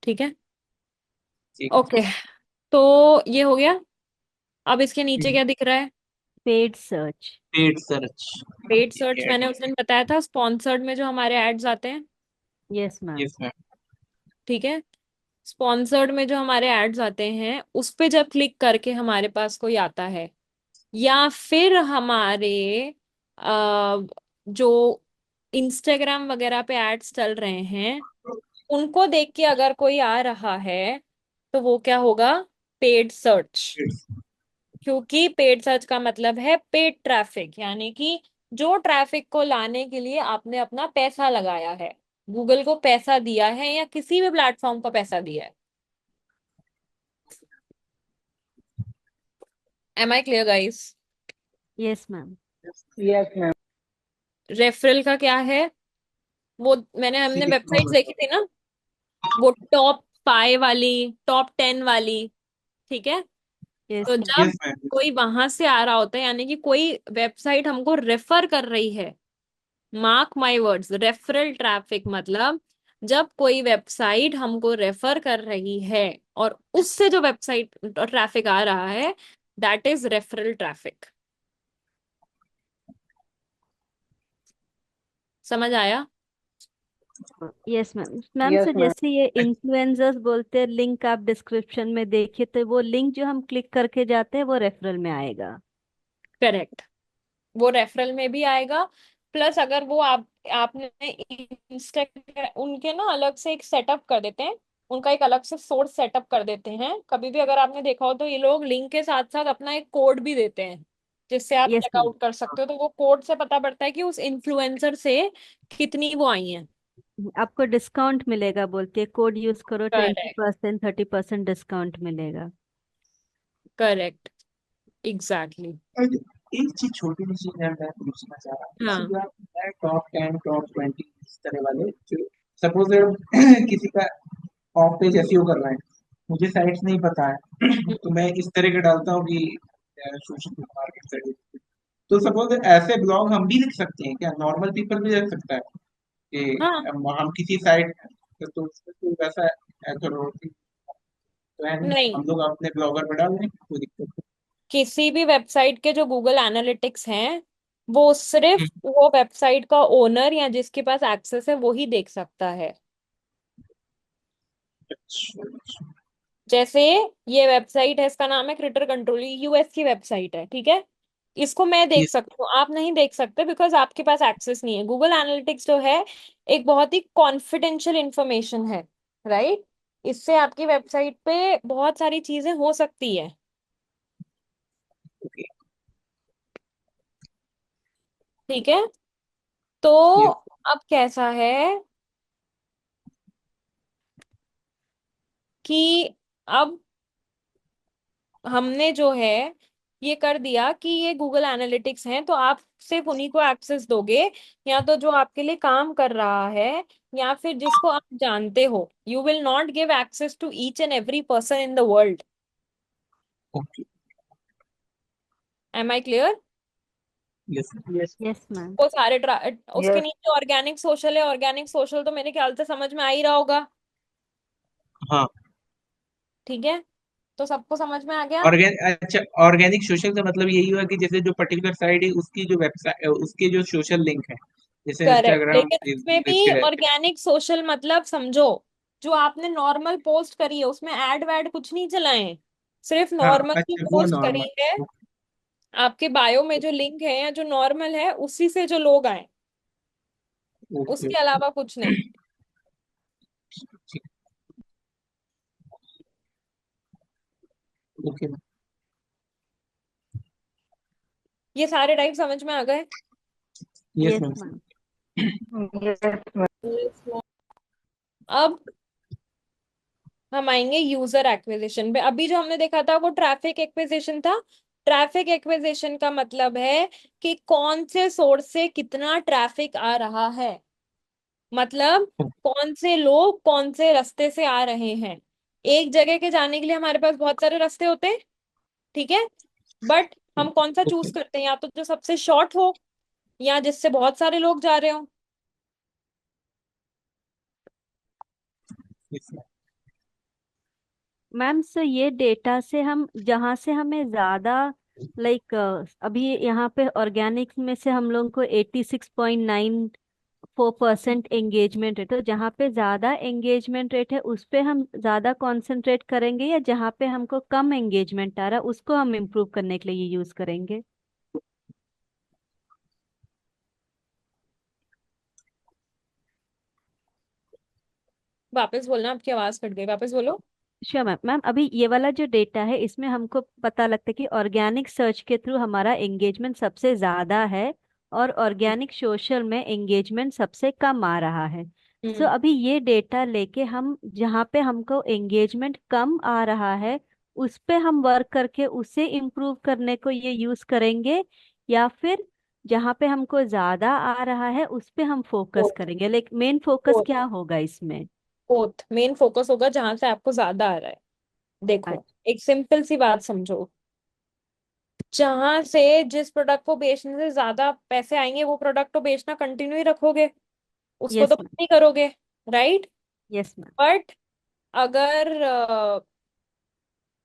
ठीक है। ठीक ओके। तो ये हो गया। अब इसके नीचे है। क्या दिख रहा है? Paid search. Paid search. Paid ठीक सर्च है, मैंने ठीक उस है। दिन बताया था, स्पॉन्सर्ड में जो हमारे एड्स आते हैं। Yes ma'am. Yes ma'am. ठीक है। स्पॉन्सर्ड में जो हमारे एड्स आते हैं उस पे जब क्लिक करके हमारे पास कोई आता है, या फिर हमारे जो इंस्टाग्राम वगैरह पे एड्स चल रहे हैं उनको देख के अगर कोई आ रहा है, तो वो क्या होगा? Paid search. क्योंकि पेड सर्च का मतलब है पेड ट्रैफिक, यानी कि जो ट्रैफिक को लाने के लिए आपने अपना पैसा लगाया है, गूगल को पैसा दिया है या किसी भी प्लेटफॉर्म को पैसा दिया है। Am I clear guys? Yes ma'am. Yes ma'am. Referral का क्या है? वो हमने सीधे वेबसाइट देखी थी ना, वो टॉप 5 वाली, टॉप 10 वाली। ठीक है। यस तो मैम। जब यस मैम। कोई वहां से आ रहा होता है, यानी कि कोई वेबसाइट हमको रेफर कर रही है, mark my words, referral traffic मतलब जब कोई वेबसाइट हमको रेफर कर रही है और उससे जो वेबसाइट ट्रैफिक आ रहा है, दैट इज रेफरल ट्रैफिक। समझ आया? Yes ma'am. Ma'am yes so ma'am. जैसे ये इन्फ्लुएंसर्स बोलते हैं लिंक आप डिस्क्रिप्शन में देखिए, तो वो लिंक जो हम क्लिक करके जाते हैं वो रेफरल में आएगा? करेक्ट। वो रेफरल में भी आएगा। प्लस अगर वो आपने इंस्टाग्राम उनके ना अलग से एक सेटअप कर देते हैं, उनका एक अलग से सोर्स सेटअप कर देते हैं। कभी भी अगर आपने देखा हो तो ये लोग लिंक के साथ साथ अपना एक कोड भी देते हैं जिससे आप यस मैम। चेकआउट कर सकते हो। तो वो कोड से पता पड़ता है कि उस इन्फ्लुएंसर से कितनी वो आई हैं। आपको डिस्काउंट मिलेगा बोलते हैं, कोड यूज करो, ट्वेंटी करेक्ट। परसेंट 30% डिस्काउंट मिलेगा। करेक्ट। एग्जैक्टली। और एक चीज, छोटी सी चीज मैं पूछना चाह रहा हूँ, जैसे हाँ। जो आप टॉप 10 टॉप 20 इस तरह वाले, जो सपोज किसी का ऑफ पेज एसईओ कर रहा है, मुझे साइट्स नहीं पता है तो मैं इस तरह का डालता हूँ कि सोशल मार्केट स्टडीज, तो सपोज ऐसे ब्लॉग हम भी लिख सकते हैं क्या? नॉर्मल पीपल भी लिख सकता है कि हाँ। हम किसी साइट, तो उसमें कोई वैसा authority तो है नहीं, नहीं, हम लोग अपने ब्लॉगर पे डाल दें, कोई दिक्कत किसी भी वेबसाइट के जो गूगल एनालिटिक्स हैं वो सिर्फ नहीं। वो वेबसाइट का ओनर या जिसके पास एक्सेस है वो ही देख सकता है। अच्छा, अच्छा। जैसे ये वेबसाइट है, इसका नाम है क्रिएटर कंट्रोल, यूएस की वेबसाइट है। ठीक है। इसको मैं देख Yes, सकती हूँ, आप नहीं देख सकते बिकॉज आपके पास एक्सेस नहीं है। गूगल एनालिटिक्स जो है एक बहुत ही कॉन्फिडेंशियल इंफॉर्मेशन है, राइट? इससे आपकी वेबसाइट पे बहुत सारी चीजें हो सकती है। okay, ठीक है। तो yes, अब कैसा है कि अब हमने जो है ये कर दिया कि ये गूगल एनालिटिक्स हैं, तो आप सिर्फ उन्हीं को एक्सेस दोगे, या तो जो आपके लिए काम कर रहा है या फिर जिसको आप जानते हो। You will not give access to each and every person in the world. okay, am I clear? yes, yes. Yes ma'am. वो सारे उसके यस। नीचे ऑर्गेनिक सोशल है, ऑर्गेनिक सोशल तो मेरे ख्याल से समझ में आ ही रहा होगा। हाँ। ठीक है। तो सबको समझ में आ गया? अच्छा, ऑर्गेनिक सोशल का मतलब यही हुआ कि जैसे जो पर्टिकुलर साइट है उसकी जो वेबसाइट, उसके जो सोशल लिंक है, जैसे करेक्ट, इंस्टाग्राम लेकिन उसमें भी लिस्टेड है। ऑर्गेनिक सोशल मतलब समझो, जो आपने नॉर्मल पोस्ट करी है उसमें एड वैड कुछ नहीं चलाए, सिर्फ हाँ, नॉर्मल ही अच्छा, वो पोस्ट नॉर्मल। करी है। आपके बायो में जो लिंक है या जो नॉर्मल है उसी से जो लोग आए, ओके उसके अलावा कुछ नहीं। ठीक। ओके ये सारे टाइप समझ में आ गए? Yes yes ma'am. Ma'am. yes, अब हम आएंगे यूजर एक्विजिशन पे। अभी जो हमने देखा था वो ट्रैफिक एक्विजिशन था। ट्रैफिक एक्विजिशन का मतलब है कि कौन से सोर्स से कितना ट्रैफिक आ रहा है, मतलब कौन से लोग कौन से रास्ते से आ रहे हैं। एक जगह के जाने के लिए हमारे पास बहुत सारे रास्ते होते हैं, ठीक है, बट हम कौन सा चूज ओके करते हैं, या तो जो सबसे शॉर्ट हो या जिससे बहुत सारे लोग जा रहे हो। Yes ma'am. मैम सो ये डेटा से हम जहाँ से हमें ज्यादा लाइक अभी यहाँ पे ऑर्गेनिक्स में से हम लोग को 86.94% एंगेजमेंट रेट, तो जहाँ पे ज्यादा एंगेजमेंट रेट है उस पे हम ज्यादा कंसंट्रेट करेंगे, या जहाँ पे हमको कम एंगेजमेंट आ रहा है उसको हम इम्प्रूव करने के लिए ये यूज करेंगे? वापस बोलना, आपकी आवाज कट गई, वापस बोलो। Sure ma'am. मैम अभी ये वाला जो डेटा है इसमें हमको पता लगता है कि ऑर्गेनिक सर्च के थ्रू हमारा एंगेजमेंट सबसे ज्यादा है और ऑर्गेनिक सोशल में एंगेजमेंट सबसे कम आ रहा है। सो हम्म। अभी ये डेटा लेके हम जहाँ पे हमको एंगेजमेंट कम आ रहा है उस पे हम वर्क करके उसे इम्प्रूव करने को ये यूज करेंगे, या फिर जहाँ पे हमको ज्यादा आ रहा है उस पे हम फोकस बोथ। करेंगे? Like main focus both. क्या होगा इसमें? बोथ मेन फोकस होगा जहां से आपको ज्यादा आ रहा है। देखो, अच्छा। एक सिंपल सी बात समझो, जहां से जिस प्रोडक्ट को बेचने से ज्यादा पैसे आएंगे वो प्रोडक्ट तो बेचना कंटिन्यू ही रखोगे, उसको तो यस बंद मैम। नहीं करोगे, राइट? Yes ma'am. बट अगर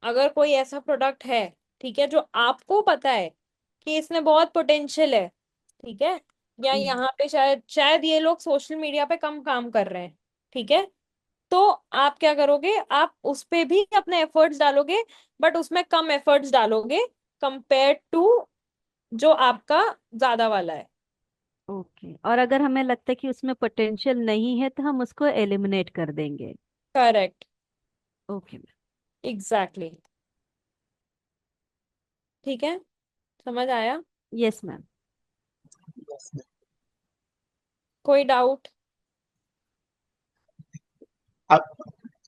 अगर कोई ऐसा प्रोडक्ट है, ठीक है, जो आपको पता है कि इसमें बहुत पोटेंशियल है, ठीक है, या यहाँ पे शायद शायद ये लोग सोशल मीडिया पे कम काम कर रहे हैं, ठीक है, तो आप क्या करोगे, आप उस पे भी अपने एफर्ट्स डालोगे, बट उसमें कम एफर्ट्स डालोगे कंपेयर टू जो आपका ज्यादा वाला है। ओके, और अगर हमें लगता है कि उसमें पोटेंशियल नहीं है तो हम उसको एलिमिनेट कर देंगे? करेक्ट। Okay ma'am. एग्जैक्टली। ठीक है, समझ आया? Yes ma'am. Yes ma'am. कोई डाउट? अब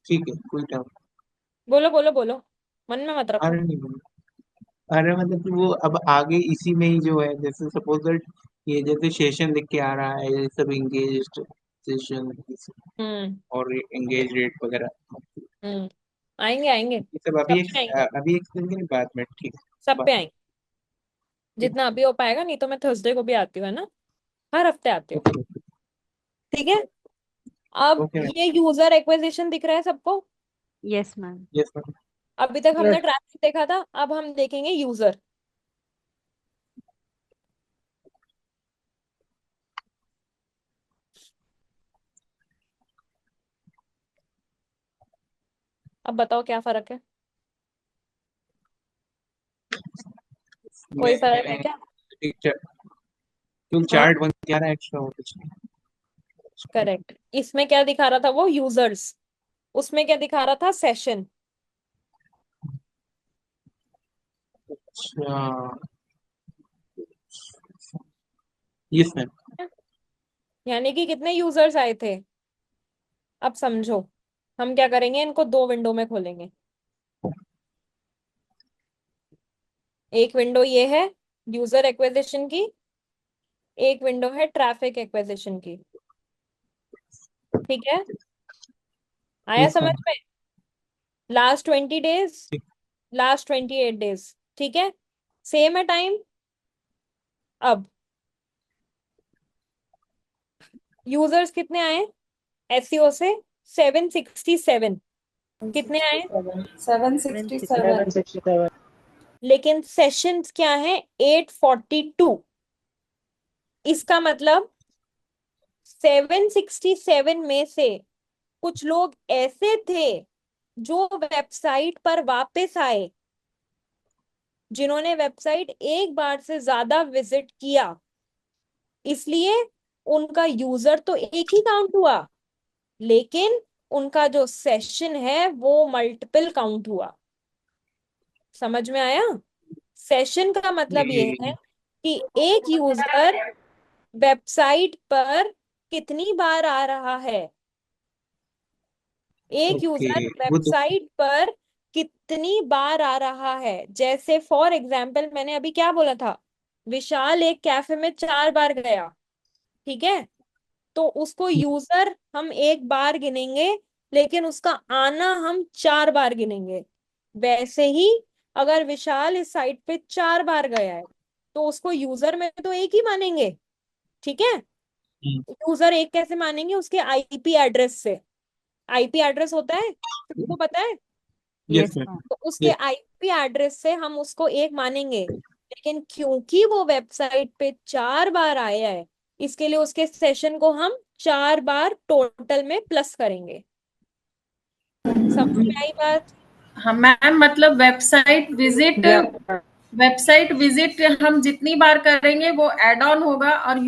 ठीक है, कोई डाउट? बोलो बोलो बोलो, मन में मत रखो। अरे नहीं बोलो। अरे मतलब कि वो अब आगे इसी में ही जो है, जैसे सपोज दैट ये जैसे सेशन लिख के आ रहा है, ये सब एंगेज सेशन हम्म। और एंगेज रेट वगैरह, हम्म। आएंगे आएंगे, ये सब सब पे आएंगे, अभी एक्सप्लेन करें बाद में, ठीक है? सब पे बाद आएंगे, जितना अभी हो पाएगा, नहीं तो मैं थर्सडे को भी आती हूँ, है ना, हर हफ्ते आती हूँ। ओके ठीक है। अब ओके मैम। ये यूजर एक्विजिशन दिख रहा है सबको? Yes ma'am. Yes ma'am. अभी तक हमने yes, ट्रैफिक देखा था, अब हम देखेंगे यूजर। अब बताओ क्या फर्क है, कोई फर्क है मैंने क्या? क्यों हाँ, चार्ट बन के आ रहा है एक्स्ट्रा और कुछ नहीं। करेक्ट। इसमें क्या दिखा रहा था वो यूजर्स, उसमें क्या दिखा रहा था, सेशन। अच्छा। Yes ma'am. यानी कि कितने यूजर्स आए थे। अब समझो, हम क्या करेंगे, इनको दो विंडो में खोलेंगे। एक विंडो ये है यूजर एक्विजिशन की, एक विंडो है ट्रैफिक एक्विजिशन की। ठीक है, आया यस समझ मैम। में? लास्ट 20 डेज, लास्ट 28 डेज, ठीक है, सेम है टाइम। अब यूजर्स कितने आए एसईओ से? 767। कितने आए? 767। 767। लेकिन सेशंस क्या है? 842। इसका मतलब 767 में से कुछ लोग ऐसे थे जो वेबसाइट पर वापस आए, जिन्होंने वेबसाइट एक बार से ज्यादा विजिट किया, इसलिए उनका यूजर तो एक ही काउंट हुआ, लेकिन उनका जो सेशन है वो मल्टीपल काउंट हुआ। समझ में आया? सेशन का मतलब ये है कि एक यूजर वेबसाइट पर कितनी बार आ रहा है, एक ओके। यूजर वो तो वेबसाइट पर कितनी बार आ रहा है। जैसे फॉर एग्जाम्पल मैंने अभी क्या बोला था, विशाल एक कैफे में 4 बार गया, ठीक है, तो उसको यूजर हम एक बार गिनेंगे, लेकिन उसका आना हम 4 बार गिनेंगे। वैसे ही अगर विशाल इस साइट पे 4 बार गया है, तो उसको यूजर में तो एक ही मानेंगे, ठीक है। यूजर एक कैसे मानेंगे? उसके आईपी एड्रेस से। आईपी एड्रेस होता है, तुमको पता है? Yes yes ma'am. मैम। तो उसके आईपी एड्रेस से हम उसको एक मानेंगे, लेकिन क्योंकि वो वेबसाइट पे 4 बार आया है, इसके लिए उसके सेशन को हम 4 बार टोटल में प्लस करेंगे। समझ में आई बात? हाँ मैम, मतलब या वेबसाइट विजिट हम जितनी बार करेंगे वो एड ऑन होगा, और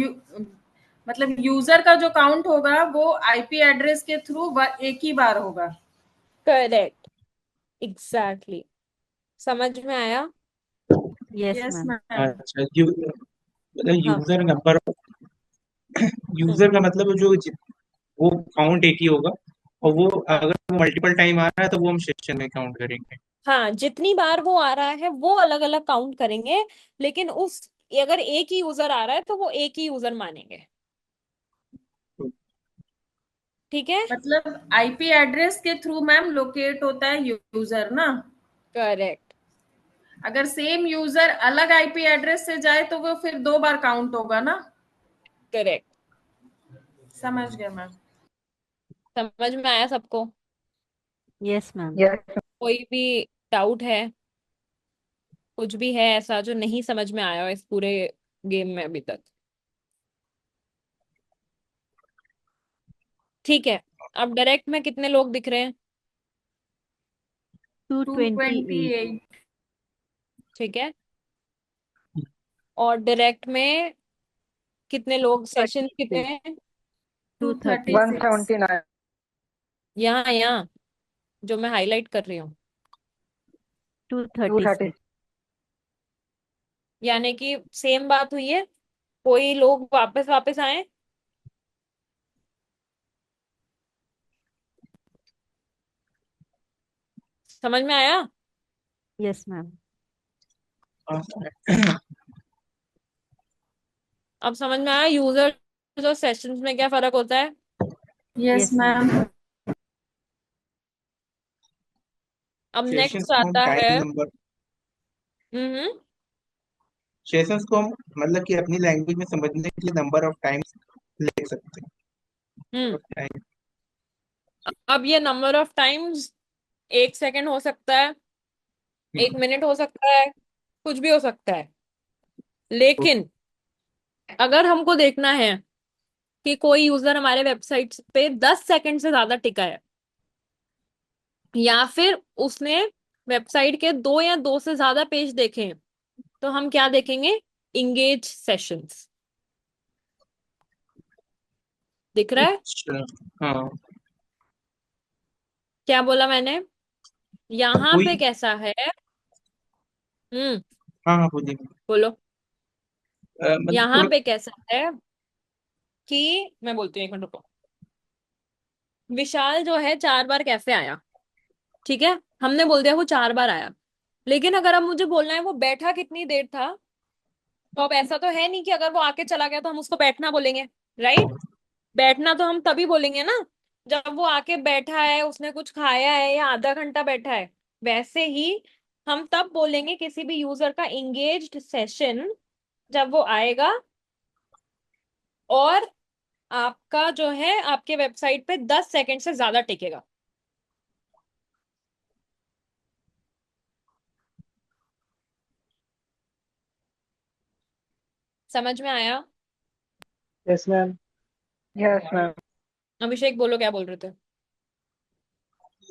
मतलब यूजर का जो काउंट होगा वो आईपी एड्रेस के थ्रू एक ही बार होगा। Correct, exactly. समझ में आया? Yes yes ma'am. मैम। अच्छा, मतलब हाँ। यूजर नंबर, हम्म, यूजर का मतलब वो काउंट एक ही होगा, और वो अगर वो मल्टीपल टाइम आ रहा है तो वो हम सेक्शन में काउंट करेंगे। हाँ, जितनी बार वो आ रहा है वो अलग अलग काउंट करेंगे, लेकिन उस अगर एक ही यूजर आ रहा है तो वो एक ही यूजर मानेंगे, ठीक है। मतलब आईपी एड्रेस के थ्रू मैम लोकेट होता है यूजर ना। करेक्ट। अगर सेम यूजर अलग आईपी एड्रेस से जाए तो वो फिर 2 बार काउंट होगा ना। करेक्ट। समझ गया मैम। समझ में आया सबको? Yes ma'am. यस कोई भी डाउट है? कुछ भी है ऐसा जो नहीं समझ में आया हो इस पूरे गेम में अभी तक? ठीक है। अब डायरेक्ट में कितने लोग दिख रहे हैं? 228। 228। ठीक है। और डायरेक्ट में कितने लोग, सेशन कितने 36। हैं? 236। 179। यहाँ यहाँ जो मैं हाईलाइट कर रही हूँ, two two thirty thirty six यानी कि सेम बात हुई है। कोई लोग वापस वापस आए? समझ में आया? Yes ma'am. अब समझ में आया यूजर और सेशंस में क्या फर्क होता है? Yes yes ma'am. मैम। अब सेशंस नेक्स्ट को हम आता है। टाइम नंबर, हम्म। सेशंस को हम मतलब कि अपनी लैंग्वेज में समझने के लिए नंबर ऑफ टाइम्स लिख सकते हम्म। हैं। अब ये नंबर ऑफ टाइम्स 1 सेकंड हो सकता है, 1 मिनट हो सकता है, कुछ भी हो सकता है। लेकिन अगर हमको देखना है कि कोई यूजर हमारे वेबसाइट पे 10 सेकंड से ज्यादा टिका है, या फिर उसने वेबसाइट के 2 या 2 से ज्यादा पेज देखे हैं, तो हम क्या देखेंगे? Engage sessions. दिख रहा है? अच्छा। हाँ। क्या बोला मैंने? यहाँ कोई, पे कैसा है? हम्म। हाँ हाँ बोलिए। बोलो। मतलब यहाँ थोड़ा, पे कैसा है कि मैं बोलती हूँ, 1 मिनट रुको। विशाल जो है 4 बार कैफे आया, ठीक है, हमने बोल दिया वो 4 बार आया। लेकिन अगर अब मुझे बोलना है वो बैठा कितनी देर था, तो अब ऐसा तो है नहीं कि अगर वो आके चला गया तो हम उसको बैठना बोलेंगे, राइट? बैठना तो हम तभी बोलेंगे ना जब वो आके बैठा है, उसने कुछ खाया है या आधा घंटा बैठा है। वैसे ही हम तब बोलेंगे किसी भी यूजर का इंगेज्ड सेशन जब वो आएगा और आपका जो है आपके वेबसाइट पे 10 सेकंड से ज्यादा टिकेगा। समझ में आया? Yes ma'am. Yes ma'am. Abhishek बोलो, क्या बोल रहे थे?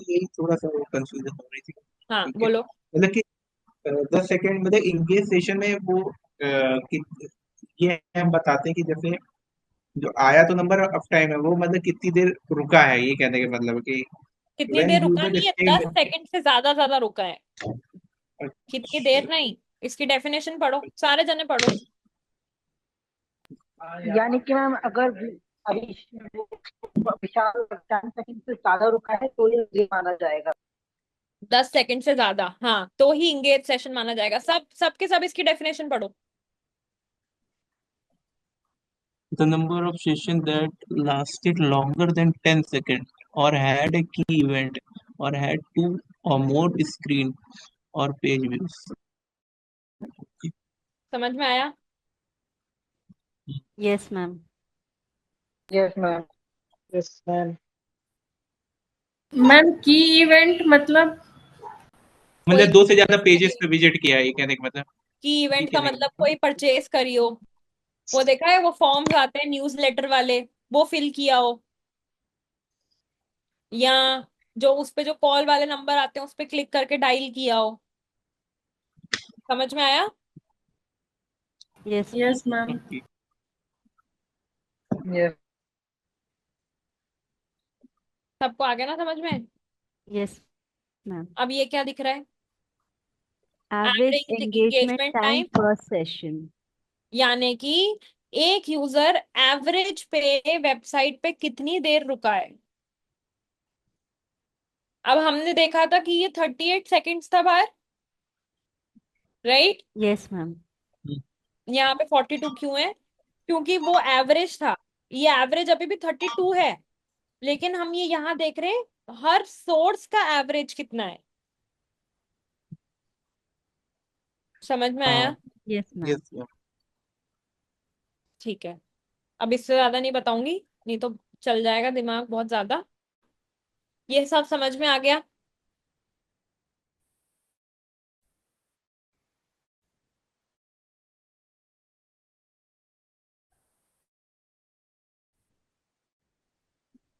यही थोड़ा सा कंफ्यूजन हो रही थी। हाँ ठीक है, बोलो। मतलब कि 10 सेकेंड मतलब इंगेज सेशन में वो ये हम बताते हैं कि जैसे जो आया तो नंबर ऑफ टाइम है वो मतलब कितनी देर रुका है, ये कहने का मतलब कि कितनी व्हेन देर रुका यूजर नहीं है, स्टे 10 सेकंड से ज्यादा रुका है। कितनी देर नहीं, इसकी डेफिनेशन पढ़ो, सारे जने पढ़ो। यानी कि मैम अगर अभी विशाल 10 सेकंड से ज्यादा रुका है तो ये माना जाएगा। 10 सेकंड से ज्यादा, हाँ, तो ही इंगेज सेशन माना जाएगा। सबके सब इसकी डेफिनेशन पढ़ो। the number of sessions that lasted longer than 10 seconds or had a key event or had two or more screen or page views। समझ में आया? Yes ma'am. Yes ma'am. Yes ma'am. Ma'am की event मतलब कोई मतलब 2 से ज्यादा pages पे विजिट किया है, ये कहने का मतलब। की ये इवेंट का कहने का मतलब मतलब कोई परचेज करी हो, वो देखा है, वो फॉर्म्स आते हैं न्यूज़लेटर वाले, वो फिल किया हो, या जो उस पे जो कॉल वाले नंबर आते हैं उस पे क्लिक करके डायल किया हो। समझ में आया? Yes yes ma'am. Okay। Yes सबको आ गया ना समझ में? Yes ma'am. अब ये क्या दिख रहा है? Average average engagement engagement time time, पर सेशन। यानी कि एक यूजर एवरेज पे वेबसाइट पे कितनी देर रुका है। अब हमने देखा था कि ये 38 सेकेंड्स था बाहर, राइट? Yes ma'am. यहाँ पे 42 क्यों है? क्योंकि वो एवरेज था, ये एवरेज अभी भी 32 है, लेकिन हम ये यहाँ देख रहे हैं हर सोर्स का एवरेज कितना है। समझ में आया? हाँ। Yes ma'am. Yes ma'am. ठीक है, अब इससे ज्यादा नहीं बताऊंगी, नहीं तो चल जाएगा दिमाग बहुत ज्यादा। ये सब समझ में आ गया?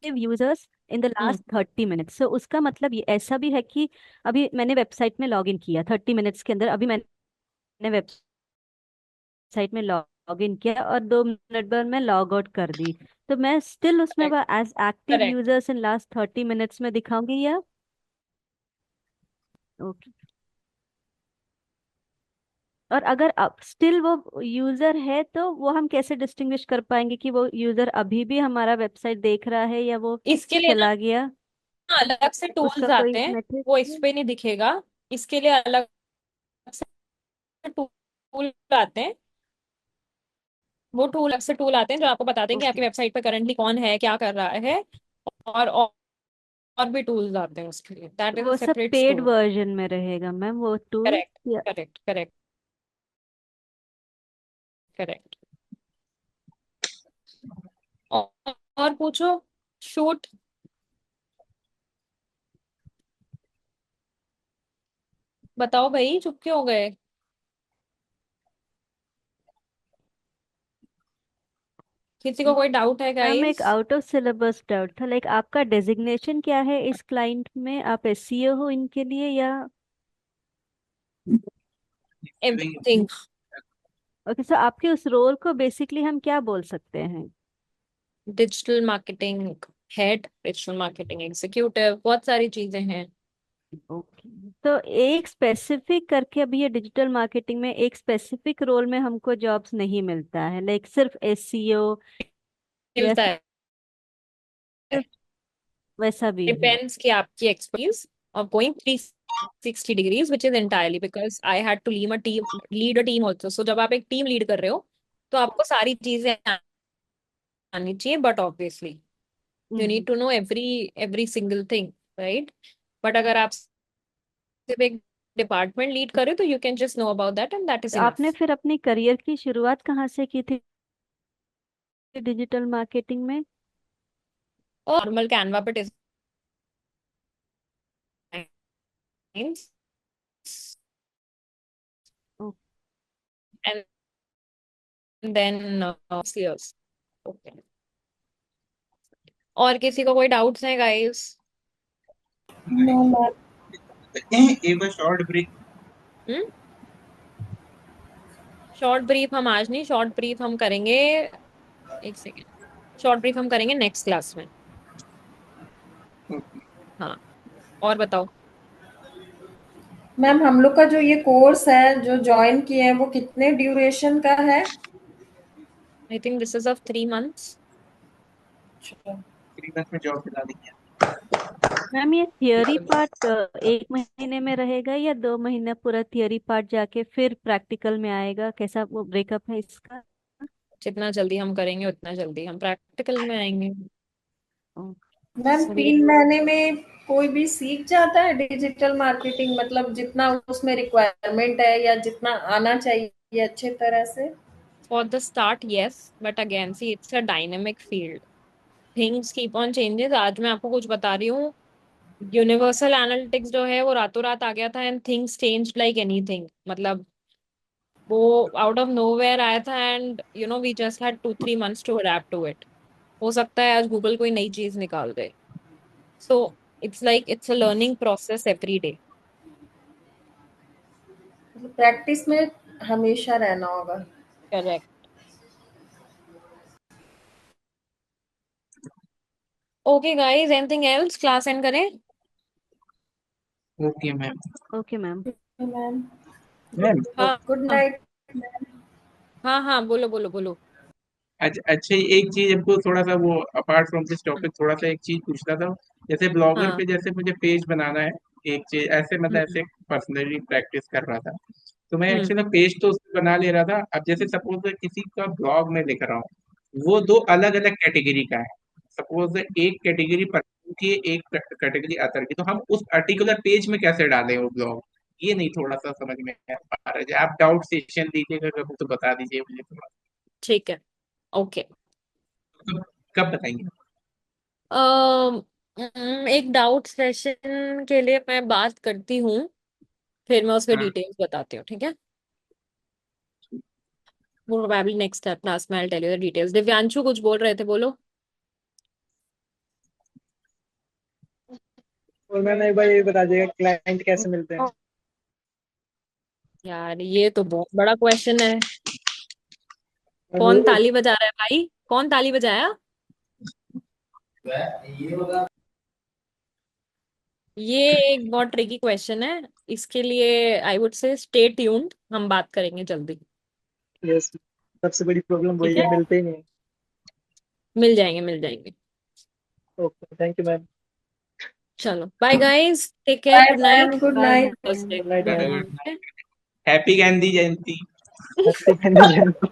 Users in the last 30 minutes, so उसका मतलब ये ऐसा भी है कि अभी मैंने वेबसाइट में लॉग इन किया 30 मिनट्स के अंदर, अभी मैंने वेबसाइट में लॉग इन किया और 2 मिनट बाद मैं लॉग आउट कर दी, तो मैं स्टिल उसमें correct, as active correct. Users in last 30 minutes में दिखाऊंगी या? ओके। और अगर अब स्टिल वो यूजर है तो वो हम कैसे डिस्टिंग्विश कर पाएंगे कि वो यूजर अभी भी हमारा वेबसाइट देख रहा है या वो इसके लिए ना चला गया? अलग से उसका टूल्स कोई आते हैं, मेथड? वो इस पे नहीं दिखेगा। इसके लिए अलग से टूल आते हैं, वो टूल अलग से टूल आते हैं जो आपको बताते हैं कि ओके। आपकी वेबसाइट पर करंटली कौन है, क्या कर रहा है। और भी टूल्स आते हैं उसके लिए, दैट इज अ वो सब सेपरेट पेड स्टोर। वर्जन में रहेगा मैम वो टूल करेक्ट, या? Correct, correct, correct. और पूछो, शूट। बताओ भाई, चुप क्यों हो गए? किसी को कोई डाउट है मैम गाइस? एक आउट ऑफ सिलेबस डाउट था, लाइक आपका डेजिग्नेशन क्या है इस क्लाइंट में? आप एससीओ हो इनके लिए या? एवरीथिंग। ओके, सो आपके उस रोल को बेसिकली हम क्या बोल सकते हैं? Digital marketing head, digital marketing executive, बहुत सारी चीजें हैं। ओके, तो एक स्पेसिफिक करके अभी ये डिजिटल मार्केटिंग में एक स्पेसिफिक रोल में हमको जॉब्स नहीं मिलता है, लाइक सिर्फ एससीओ या मिलता है, सिर्फ वैसा भी है? डिपेंड्स कि आपकी expertise of going 360 degrees, which is entirely because I had to lead a team also. So जब आप एक टीम लीड कर रहे हो तो आपको सारी चीजें आनी चाहिए, but obviously you need to know every single thing, right? But अगर आप सिर्फ एक डिपार्टमेंट लीड कर रहे हो तो you can just know about that and that is तो इनफ। आपने फिर अपनी करियर की शुरुआत कहाँ से की थी डिजिटल मार्केटिंग में? और नॉर्मल कैनवा पे design and then series. Okay, और किसी को कोई डाउट्स हैं गाइस? No ma'am. एक बार शॉर्ट ब्रेक। शॉर्ट ब्रीफ हम आज नहीं, शॉर्ट ब्रीफ हम करेंगे, एक सेकेंड, शॉर्ट ब्रीफ हम करेंगे नेक्स्ट क्लास में। हाँ, और बताओ। मैम हम लोग का जो ये कोर्स है जो ज्वाइन किए हैं वो कितने ड्यूरेशन का है? I think this is of 3 months। 3 month में जॉब दिला देंगे। मैम ये थियोरी पार्ट 1 महीने में रहेगा या 2 महीने पूरा थियोरी पार्ट जाके फिर प्रैक्टिकल में आएगा, कैसा वो ब्रेकअप है इसका? जितना जल्दी हम करेंगे उतना जल्दी हम प्रैक्टिकल में आएंगे। मैम सभी 3 महीने में कोई भी सीख जाता है डिजिटल मार्केटिंग, मतलब जितना उसमें रिक्वायरमेंट है या जितना आना चाहिए अच्छे तरह से? for the start yes, but again see it's a dynamic field, things keep on changes। आज मैं आपको कुछ बता रही हूँ, यूनिवर्सल एनालिटिक्स जो है वो रातों रात आ गया था and things change like anything, मतलब वो आउट ऑफ नोवेयर आया था and you know we just had 2-3 months to adapt to it. हो सकता है आज गूगल कोई नई चीज निकाल दे, so it's like it's a learning process every day. मतलब प्रैक्टिस में हमेशा रहना होगा। Correct. Okay guys, anything else, class end करें? Okay ma'am. Okay ma'am. Ma'am ma'am हाँ गुड हाँ नाइट। हाँ हाँ, बोलो बोलो बोलो। अच्छा, एक चीज हमको थोड़ा सा वो अपार्ट फ्रॉम दिस टॉपिक थोड़ा सा एक चीज पूछना था। जैसे ब्लॉगर हाँ। पे जैसे मुझे पेज बनाना है, एक चीज ऐसे मतलब हम्म ऐसे पर्सनली प्रैक्टिस कर रहा था, तो मैं हम्म एक्चुअली पेज तो उसमें बना ले रहा था। अब जैसे सपोज किसी का ब्लॉग में लिख रहा हूँ, वो दो अलग अलग कैटेगरी का है। सपोज एक कैटेगरी पर्सन की है, एक कैटेगरी अदर की, तो हम उस पर्टिकुलर पेज में कैसे डालें वो ब्लॉग, ये नहीं थोड़ा सा समझ में आ रहा है। आप डाउट सेशन दीजिएगा कभी तो बता दीजिए मुझे थोड़ा। ठीक है, ओके। कब कब बताएंगे? एक डाउट सेशन के लिए मैं बात करती हूँ, फिर मैं उसके हाँ, डिटेल्स बताती हूँ, ठीक है? वो प्रोबेबली नेक्स्ट क्लास में I tell you the details. Divyanshu कुछ बोल रहे थे, बोलो। और मैम एक बार ये बता दीजिएगा क्लाइंट कैसे मिलते हैं? यार ये तो बहुत बड़ा क्वेश्चन है। और कौन वो ताली बजा रहा है भाई, कौन ताली बजाया? ये एक बहुत ट्रिकी क्वेश्चन है, इसके लिए I would say stay tuned, हम बात करेंगे जल्दी। यस, सबसे बड़ी प्रॉब्लम ठीक वही है, है, मिलते ही नहीं। मिल जाएंगे मिल जाएंगे। Okay, thank you ma'am. चलो bye guys, take care, bye good ma'am, night. Good bye night. Ma'am. Good night ma'am. Happy Gandhi Jayanti. Happy Gandhi जयंती।